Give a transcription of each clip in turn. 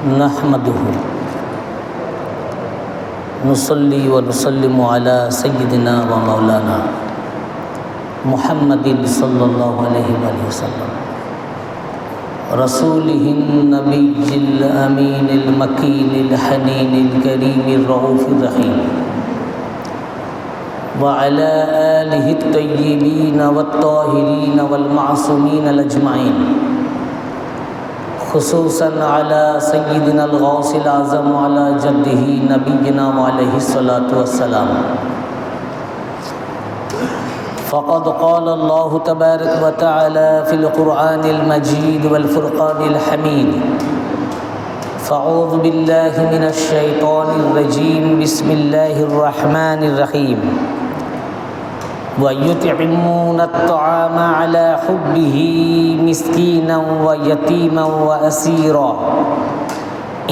नहमदुहु नुसल्ली व नुसल्लिमु अला सय्यिदिना व मौलाना मुहम्मदिन सल्लल्लाहु अलैहि वसल्लम रसूलिहिन नबिय्यिल अमीनिल मकीनिल हनीनिल करीमिर रऊफिर रहीम व अला आलिहि तय्यिबीन वत्ताहिरीन वल मासूमीन अजमाइन खुसूसन अला सय्यिदिना अल-गौसिल आज़म व अला जद्दिही नबिय्यिना व अलैहिस्सलातु वस्सलाम। फ़क़द क़ाल अल्लाहु तबारक व तआला फ़िल क़ुरआनिल मजीद वल फ़ुरक़ानिल हमीद। फ़अऊज़ु बिल्लाहि मिनश शैतानिर रजीम। बिस्मिल्लाहिर रहमानिर रहीम। व युतइमूना अत्तआम अला हुब्बिही मिस्कीनन व यतीमन व असीरा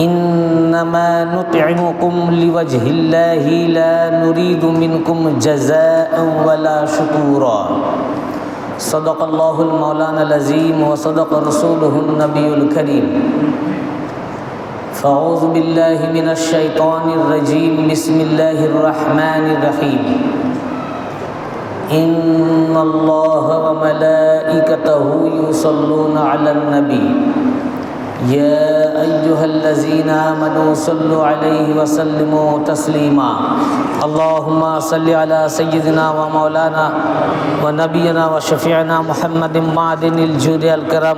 इन्नमा नुतइमुकुम लिवजहिल्लाहि ला नुरीदु मिनकुम जज़ाअन वला शुकूरा। सदक़ल्लाहुल मौलानाल अज़ीम व सदक़ रसूलुहुन नबियुल करीम। फ़अऊज़ु बिल्लाहि मिनश शैतानिर रजीम। बिस्मिल्लाहिर रहमानिर रहीम। इन्नल्लाह व मलाइकतहु युसल्लूना अलन नबी या अय्युहल्लज़ीना आमनू सल्लु अलैहि व सल्लिमू तस्लीमा। अल्लाहुम्मा सल्लि अला सय्यिदिना व मौलाना व नबियना व शफ़ीअना मुहम्मदिन मादिनिल जूदि अल करम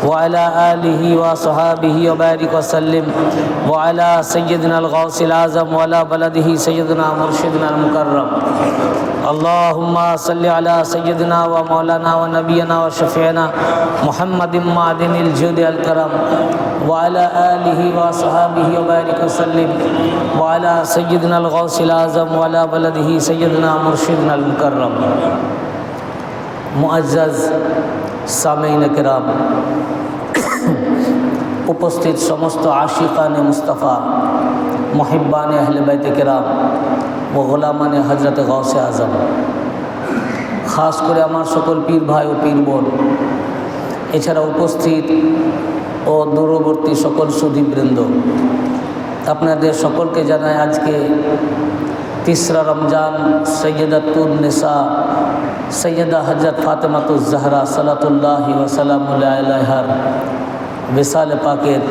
व अला आलिहि व सहाबिहि व बारिक व सल्लिम व अला सय्यिदिना अल-गौसिल आज़म व अला बलदिहि सय्यिदिना मुर्शिदिना अल-मुकर्रम। अल्लाहुम्मा सल्लि अला सय्यिदिना व मौलाना व नबियना व शफ़ीअना मुहम्मदिन मादिनिल जूदि अल करम व अला आलिहि व सहाबिहि व बारिक व सल्लिम व अला सय्यिदिना अल-गौसिल आज़म व अला बलदिहि सय्यिदिना मुर्शिदिना अल-मुकर्रम। मुअज़्ज़ज़ सामीईन किराम, उपस्थित समस्त आशिकाने मुस्तफ़ा, मुहिब्बाने अहले बैत किराम व गोलामाने हज़रत गौसे आज़म, खास करे आमार सकल पीर भाई व पीर बोन, एछाड़ा उपस्थित ও দূরবর্তী সকল সুধীবৃন্দ, আপনাদের সকলকে জানাই আজকে তিসরা রমজান সৈয়দাতুন নিসা সৈয়দা হযরত ফাতেমাতুজ জাহরা সালাতুল্লাহি ওয়া সালামুহু আলাইহার বিসালে পাকের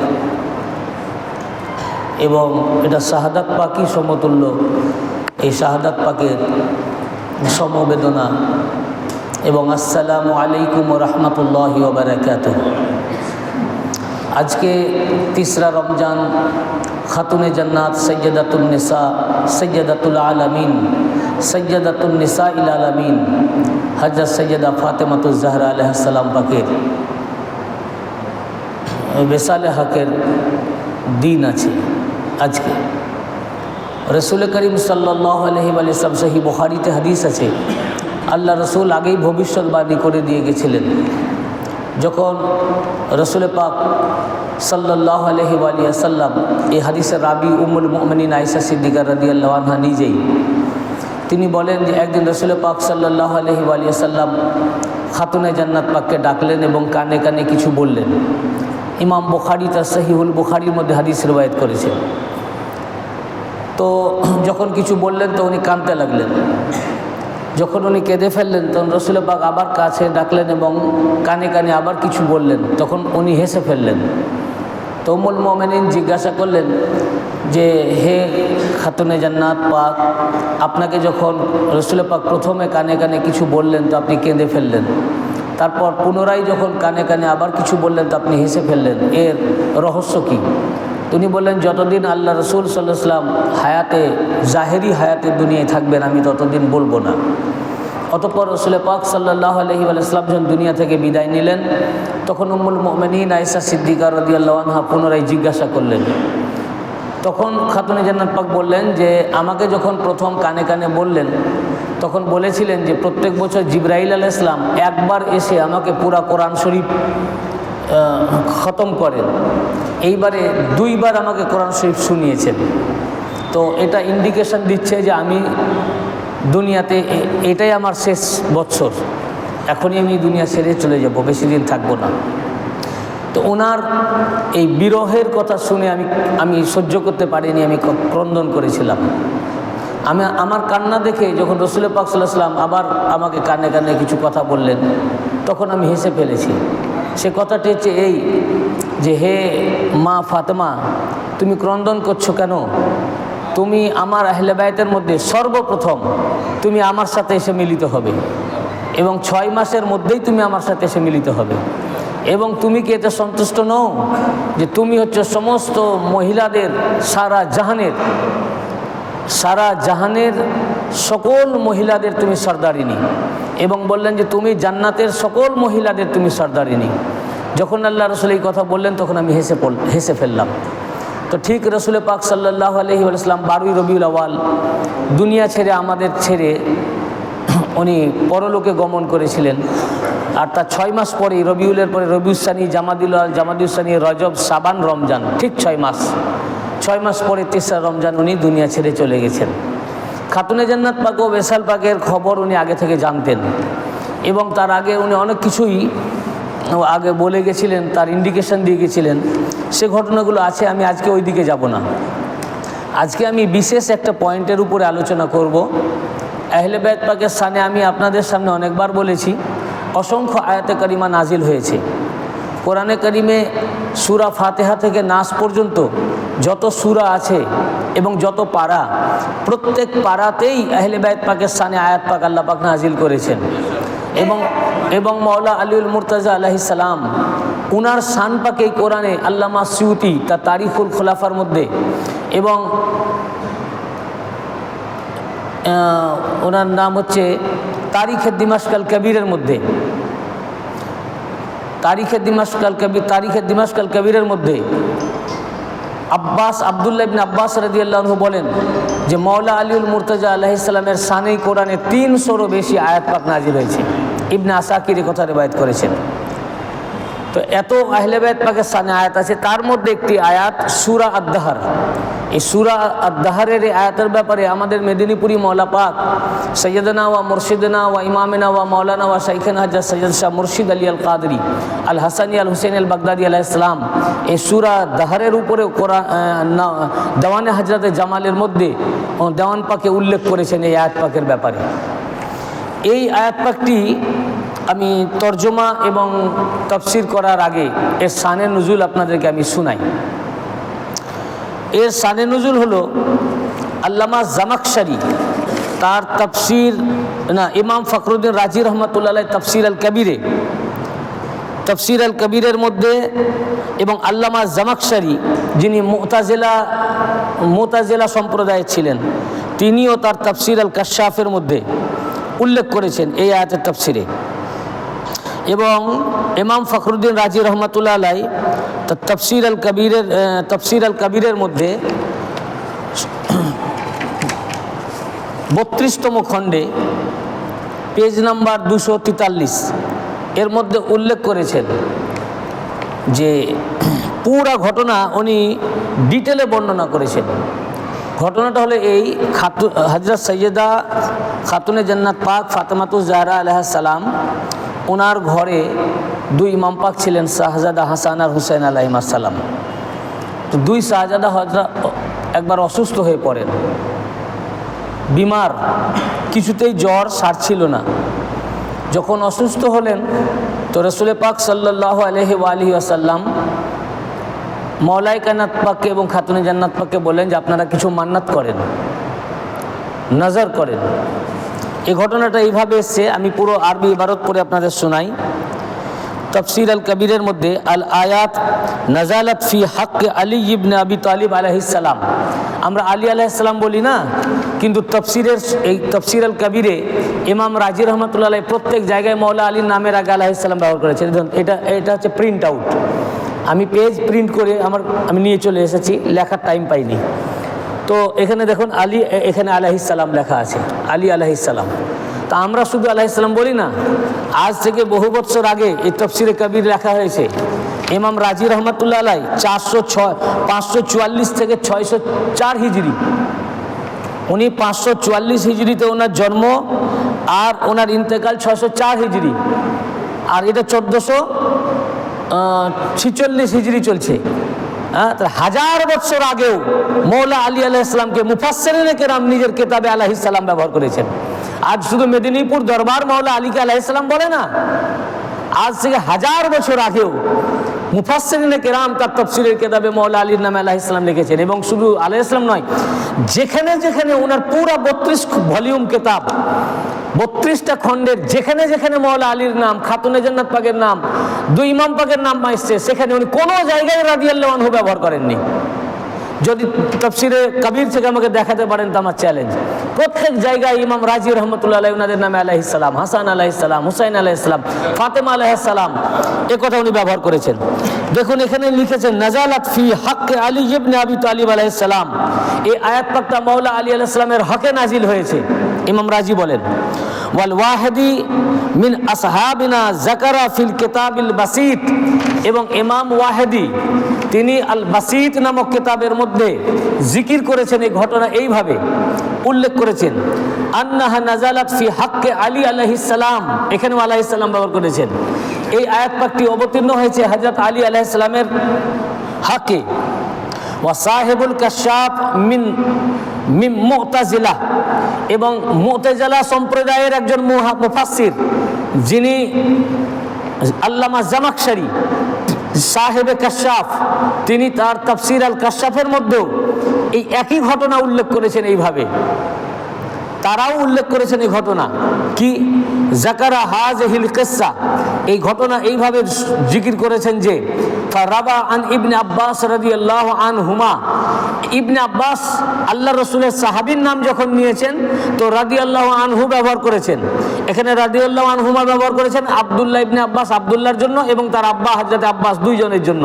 এবং এটা শাহাদাত পাকই সমতুল্য, এই শাহাদাত পাকের সমবেদনা এবং আসসালামু আলাইকুম ওয়া রাহমাতুল্লাহি ওয়া বারাকাতুহু। আজকে তিসরা রমজান খাতুনে জান্নাত সৈয়দাতুন নিসা সৈয়দাতুল আলামিন সৈয়দাতুন নিসা ইল আলামিন হযরত সৈয়দা ফাতেমাতুজ জাহরা আলাইহিস সালাম পাকের বিসালে হকের দিন আছে। আজকে রাসূল করিম সাল্লাল্লাহু আলাইহি ওয়াসাল্লাম সহিহ বুখারীতে হাদিস আছে, আল্লাহ রসুল আগেই ভবিষ্যৎবাণী করে দিয়ে গেছিলেন। যখন রসুল পাক সাল্লাল্লাহু আলাইহি ওয়াসাল্লাম এই হাদিসের রাবি উম্মুল মুমিনিন আয়েশা সিদ্দিকা রাদিয়াল্লাহু আনহা নিজেই তিনি বলেন যে একদিন রসুল পাক সাল্লাল্লাহু আলাইহি ওয়াসাল্লাম খাতুনে জান্নাত পাককে ডাকলেন এবং কানে কানে কিছু বললেন। ইমাম বুখারী তার সহিহুল বুখারীর মধ্যে হাদিস রওয়ায়াত করেছেন। তো যখন কিছু বললেন তো উনি কাঁদতে লাগলেন। যখন উনি কেঁদে ফেললেন তখন রসুল পাক আবার কাছে ডাকলেন এবং কানে কানে আবার কিছু বললেন, তখন উনি হেসে ফেললেন। তো উম্মুল মুমিনিন জিজ্ঞাসা করলেন যে হে খাতুনে জান্নাত পাক, আপনাকে যখন রসুল পাক প্রথমে কানে কানে কিছু বললেন তো আপনি কেঁদে ফেললেন, তারপর পুনরায় যখন কানে কানে আবার কিছু বললেন তো আপনি হেসে ফেললেন, এর রহস্য কী? তিনি বললেন যতদিন আল্লাহ রসুল সাল্লাল্লাহু আলাইহি ওয়াসাল্লাম হায়াতে জাহেরি হায়াতে দুনিয়ায় থাকবেন আমি ততদিন বলবো না। অতঃপর রসুল পাক সাল্লাল্লাহু আলাইহি ওয়াসাল্লাম যখন দুনিয়া থেকে বিদায় নিলেন তখন উম্মুল মুমিনিন আয়েশা সিদ্দিকা রাদিয়াল্লাহু আনহা পুনরায় জিজ্ঞাসা করলেন। তখন খাতুনে জান্নাত পাক বললেন যে আমাকে যখন প্রথম কানে কানে বললেন তখন বলেছিলেন যে প্রত্যেক বছর জিবরাইল আলাইহিস সালাম একবার এসে আমাকে পুরা কোরআন শরীফ খতম করেন, এইবারে দুইবার আমাকে কোরআন শরীফ শুনিয়েছেন। তো এটা ইন্ডিকেশন দিচ্ছে যে আমি দুনিয়াতে এটাই আমার শেষ বছর, এখনই আমি দুনিয়া ছেড়ে চলে যাব, বেশি দিন থাকবো না। তো ওনার এই বিরহের কথা শুনে আমি সহ্য করতে পারিনি, আমি ক্রন্দন করেছিলাম। আমার কান্না দেখে যখন রসুল পাক সাল্লাল্লাহু আলাইহি ওয়াসাল্লাম আবার আমাকে কানে কানে কিছু কথা বললেন, তখন আমি হেসে ফেলেছি। সে কথাটি হচ্ছে এই যে, হে মা ফাতেমা, তুমি ক্রন্দন করছো কেন? তুমি আমার আহলে বাইতের মধ্যে সর্বপ্রথম তুমি আমার সাথে এসে মিলিত হবে, এবং 6 মাসের মধ্যেই তুমি আমার সাথে এসে মিলিত হবে। এবং তুমি কি এতে সন্তুষ্ট নও যে তুমি হচ্ছে সমস্ত মহিলাদের সারা জাহানের সকল মহিলাদের তুমি সর্দারিনী, এবং বললেন যে তুমি জান্নাতের সকল মহিলাদের তুমি সর্দারিনী। যখন আল্লাহ রসুল এই কথা বললেন, তখন আমি হেসে ফেললাম। তো ঠিক রসুল পাক সাল্লাল্লাহু আলাইহি ওয়াসাল্লাম 12ই রবিউল আউয়াল দুনিয়া ছেড়ে, আমাদের ছেড়ে উনি পরলোকে গমন করেছিলেন। আর তার 6 মাস পরেই, রবিউলের পরে রবিউসানি, জামাদিউসানি, রজব, শাবান, রমজান, ঠিক 6 মাস পরে 3রা রমজান উনি দুনিয়া ছেড়ে চলে গেছেন। খাতুনে জান্নাত পাক ও বেসাল পাকের খবর উনি আগে থেকে জানতেন, এবং তার আগে উনি অনেক কিছুই আগে বলে গেছিলেন, তার ইন্ডিকেশন দিয়ে গেছিলেন। সে ঘটনাগুলো আছে, আমি আজকে ওই দিকে যাব না। আজকে আমি বিশেষ একটা পয়েন্টের উপরে আলোচনা করব। আহলে বাইত পাকের স্থানে আমি আপনাদের সামনে অনেকবার বলেছি, অসংখ্য আয়াতে কারিমা নাজিল হয়েছে। কোরআনে কারিমে সূরা ফাতিহা থেকে নাস পর্যন্ত যত সূরা আছে এবং যত পারা, প্রত্যেক পারাতেই আহলে বাইত পাকের স্থানে আয়াত পাক আল্লাহ পাক নাজিল করেছেন। এবং মাওলা আলীউল মুর্তাজা আলাইহিস সালাম, উনার শান পাকে কোরআনে আল্লামা সিউতি তার তারিখুল খোলাফার মধ্যে, এবং ওনার নাম হচ্ছে তারিখে দিমাশকাল কবিরের মধ্যে, তারিখে দিমাশকাল কবিরের মধ্যে আব্দুল্লাহ ইবনে আব্বাস রাদিয়াল্লাহু আনহু বলেন যে মাওলা আলীউল মুর্তাজা আলাইহিস সালামের শানেই কোরআনে 300-রও বেশি আয়াত পাক নাজিল হয়েছে। ইবনে আসাকির কথা রিওয়ায়াত করেছেন। তো এত আহলে বাইত পাকের শানে আয়াত আছে, তার মধ্যে একটি আয়াত সূরা আদ-দাহর। এই সূরা আদ-দাহরের এই আয়াতের ব্যাপারে আমাদের মেদিনীপুরি মওলা পাক সৈয়দনা ওয়া মুর্শিদনা ওয়া ইমামিনা ওয়া মাওলানা ওয়া শাইখানা হযরত সৈয়দ শাহ মুর্শিদ আলী আল কাদরি আল হাসানি আল হুসেন আল বাগদাদি আলাইহিস সালাম এই সূরা দাহরের উপরে দেওয়ানে হযরতে জামালের মধ্যে দেওয়ান পাকে উল্লেখ করেছেন এই আয়াত পাকের ব্যাপারে। এই আয়াত পাকটি আমি তর্জমা এবং তাফসীর করার আগে এর শানে নুজুল আপনাদেরকে আমি শোনাই। এর শানে নুজুল হলো আল্লামা জামাখশরী তার তাফসীর ইমাম ফখরুদ্দিন রাজি রহমাতুল্লাহ আলাইহি তাফসীর আল কবিরের মধ্যে, এবং আল্লামা জামাখশরী যিনি মুতাজিলা সম্প্রদায়ের ছিলেন, তিনিও তার তাফসীর আল কাশাফের মধ্যে উল্লেখ করেছেন এই আয়াতের তাফসীরে। এবং ইমাম ফখরুদ্দিন রাজি রহমাতুল্লাহ আলাইহি তাফসীর আল কবিরের মধ্যে 32তম খণ্ডে পেজ নাম্বার 243 এর মধ্যে উল্লেখ করেছেন যে পুরা ঘটনা উনি ডিটেলে বর্ণনা করেছেন। ঘটনাটা হলো এই, হযরত সৈয়দা খাতুনে জান্নাত পাক ফাতেমাতুজ জাহরা আলাইহিস সালাম, ওনার ঘরে 2 ইমাম পাক ছিলেন, শাহজাদা হাসান আর হুসেন আলাইহিস সালাম। তো 2 শাহজাদা হযরত একবার অসুস্থ হয়ে পড়েন, বিমার, কিছুতেই জ্বর সারছিল না। যখন অসুস্থ হলেন, তো রাসূল পাক সাল্লাল্লাহু আলাইহি ওয়াসাল্লাম মাওলাই কায়নাত পাককে এবং খাতুনে জান্নাত পাককে বলেন যে আপনারা কিছু মান্নাত করেন, নজর করেন। এই ঘটনাটা এইভাবে এসছে, আমি পুরো আরবি ইবারত পড়ে আপনাদের শোনাই। তাফসীর আল কবিরের মধ্যে আল আয়াত নাজালাত ফি হক আলী ইবনে আবি তালিব আলাইহিস সালাম, আমরা আলী আলাইহিস সালাম বলি না, কিন্তু তাফসীর আল কবিরে ইমাম রাজি রহমাতুল্লাহ আলাইহি প্রত্যেক জায়গায় মাওলা আলীর নামের আগে আলাইহিস সালাম ব্যবহার করেছেন। এটা হচ্ছে প্রিন্ট আউট, আমি পেজ প্রিন্ট করে আমি নিয়ে চলে এসেছি, লেখার টাইম পাইনি। তো এখানে দেখুন আলী, এখানে আলাইহিস সালাম লেখা আছে, আলী আলাইহিস সালাম। তা আমরা শুধু আলাইহিস সালাম বলি না, আজ থেকে বহু বছর আগে এই তাফসীরে কবির লেখা হয়েছে। ইমাম রাজি রহমাতুল্লাহ আলাইহি 544 থেকে 604 হিজরি, উনি 544 হিজরিতে ওনার জন্ম, আর ওনার ইন্তেকাল 604 হিজরি, আর এটা 46 হিজরি চলছে। হ্যাঁ, 1000 বছর আগেও মৌলা আলী আলাইহিস সালামকে মুফাসসিরিনে কেরাম নিজের কিতাবে আলাইহিস সালাম ব্যবহার করেছেন। আজ শুধু মেদিনীপুর দরবার মৌলা আলীকে আলাইহিস সালাম বলে না, আজ থেকে 1000 বছর আগেও মুফাসসিরিনে কেরাম তার তাফসীরের কিতাবে মৌলা আলীর নামে আলাইহিস সালাম লিখেছেন। এবং শুধু আলাইহিস সালাম নয়, যেখানে যেখানে ওনার পুরো 32 ভলিউম কিতাব, 32টা খণ্ডের যেখানে যেখানে মৌলা আলীর নাম, খাতুনে জান্নাত পাকের নাম, দুই ইমাম পাকের নাম আসছে, সেখানে উনি কোনো জায়গায় রাদিয়াল্লাহু আনহু ব্যবহার করেননি। যদি তাফসীরে কবির থেকে আমাকে দেখাতে পারেন তো আমার চ্যালেঞ্জ। প্রত্যেক জায়গায় ইমাম রাজি রহমতুল্লাহ আলাইহি ওনাদের নামে আলাইহিস সালাম, হাসান আলাইহিস সালাম, হুসাইন আলাইহিস সালাম, ফাতেমা আলাইহিস সালাম এ কথা উনি ব্যবহার করেছেন। দেখুন এখানে লিখেছেন নাজালাত ফি হক আলী ইবনে আবি তালিব আলাইহিস সালাম, এই আয়াত পাকটা মৌলা আলী আলাইহিস সালামের হকে নাজিল হয়েছে। ইমাম রাজি বলেন ওয়াল ওয়াহিদি মিন আসহাবিনা যাকারা ফিল কিতাবিল বাসিত, এবং ইমাম ওয়াহিদি তিনি আল বাসিত নামক কিতাবের মধ্যে জিকির করেছেন এই ঘটনা, এইভাবে উল্লেখ করেছেন আন্নাহা নাজালাত ফি হক্কে আলী আলাইহিস সালাম, এখানে আলাইহিস সালাম ব্যবহার করেছেন। এই আয়াত পাকটি অবতীর্ণ হয়েছে হযরত আলী আলাইহিস সালামের হকে। ওয়া সাহিবুল কাশাফ মিন মুতাজিলা, এবং মুতাজিলা সম্প্রদায়ের একজন মুফাসসির যিনি আল্লামা জামাখশরী সাহেবে কাশাফ, তিনি তার তাফসীর আল কাশাফের মধ্যেও এই একই ঘটনা উল্লেখ করেছেন। এইভাবে তারাও উল্লেখ করেছেন এই ঘটনা কি যাকারা হাযিহিল কিসসা, এই ঘটনা এইভাবে জিকির করেছেন যে ফারাবা আন ইবনে আব্বাস রাদিয়াল্লাহু আনহুমা, ইবনে আব্বাস আল্লাহ রসুলের সাহাবীর নাম যখন নিয়েছেন তো রাদিয়াল্লাহু আনহু ব্যবহার করেছেন। এখানে রাদিয়াল্লাহু আনহুমা ব্যবহার করেছেন আব্দুল্লাহ ইবনে আব্বাস, আব্দুল্লাহর জন্য, এবং তার আব্বা হযরত আব্বাস, দুইজনের জন্য।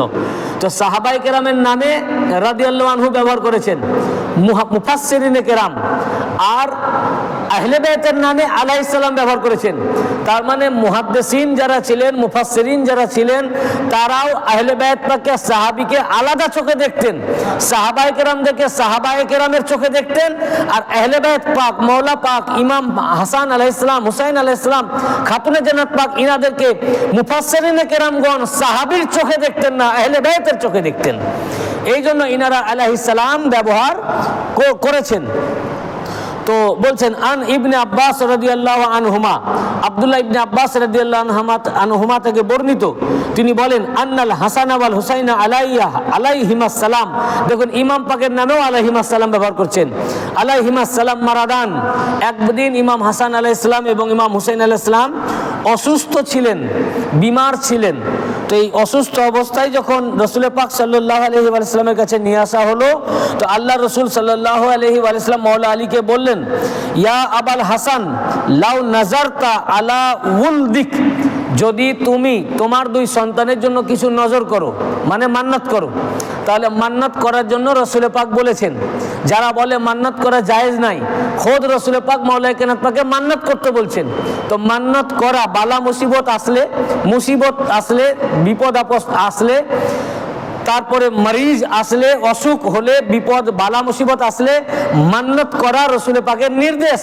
তো সাহাবায়ে কেরামের নামে রাদিয়াল্লাহু আনহু ব্যবহার করেছেন মুফাসসিরিনে কেরাম, আর আহলে বাইতের নামে আলাইহিস সালাম ব্যবহার করেছেন। তার মানে মুহাদ্দিসিন যারা ছিলেন, মুফাসসিরিন যারা ছিলেন, তারাও আহলে বাইত পাককে, সাহাবীকে আলাদা চোখে দেখতেন। সাহাবায়ে কেরামদেরকে সাহাবায়ে কেরামের চোখে দেখতেন, আর আহলে বাইত পাক, মওলা পাক, ইমাম হাসান আলাইহিস সালাম, হুসাইন আলাইহিস সালাম, খাতুনে জান্নাত পাক, ইনাদেরকে মুফাসসিরিনে কেরামগণ সাহাবীর চোখে দেখতেন না, আহলে বাইতের চোখে দেখতেন। এই জন্য ইনারা আলাইহিস সালাম ব্যবহার করেছেন। তো বলছেন আন ইবনে আব্বাস রাদিয়াল্লাহু আনহুমা, আব্দুল্লাহ ইবনে আব্বাস রাদিয়াল্লাহু আনহুমা থেকে বর্ণিত, তিনি বলেন আন্নাল হাসান ওয়াল হুসাইন আলাইহিমাস সালাম, দেখুন ইমাম পাকের নামেও আলাইহিমাস সালাম ব্যবহার করছেন। আলাইহিমাস সালাম মারাদান, একদিন ইমাম হাসান আলাইহিস সালাম এবং ইমাম হুসাইন আলাইহিস সালাম অসুস্থ ছিলেন, বিমার ছিলেন। তো এই অসুস্থ অবস্থায় যখন রসুল পাক সাল্লাল্লাহু আলাইহি ওয়াসাল্লামের কাছে নিয়ে আসা হলো, তো আল্লাহ রসুল সাল্লাল্লাহু আলাইহি ওয়াসাল্লাম মওলা আলীকে বললেন ইয়া আবাল হাসান লাউ নাজারতা আলা উলদিক, যদি তুমি তোমার দুই সন্তানের জন্য কিছু নজর করো, মানে মান্নাত করো, তাহলে মান্নাত করার জন্য রসুল পাক বলেছেন। যারা বলে মান্নাত করা জায়েজ নাই, খোদ রসুল পাক মাওলায়ে কায়নাত পাকে মান্নাত করতে বলছেন। তো মান্নাত করা, বালা মুসিবত আসলে, বিপদ আপদ আসলে, তারপরে মরিজ আসলে, অসুখ হলে, বিপদ বালা মুসিবত আসলে মান্নাত করা রসুল পাকের নির্দেশ,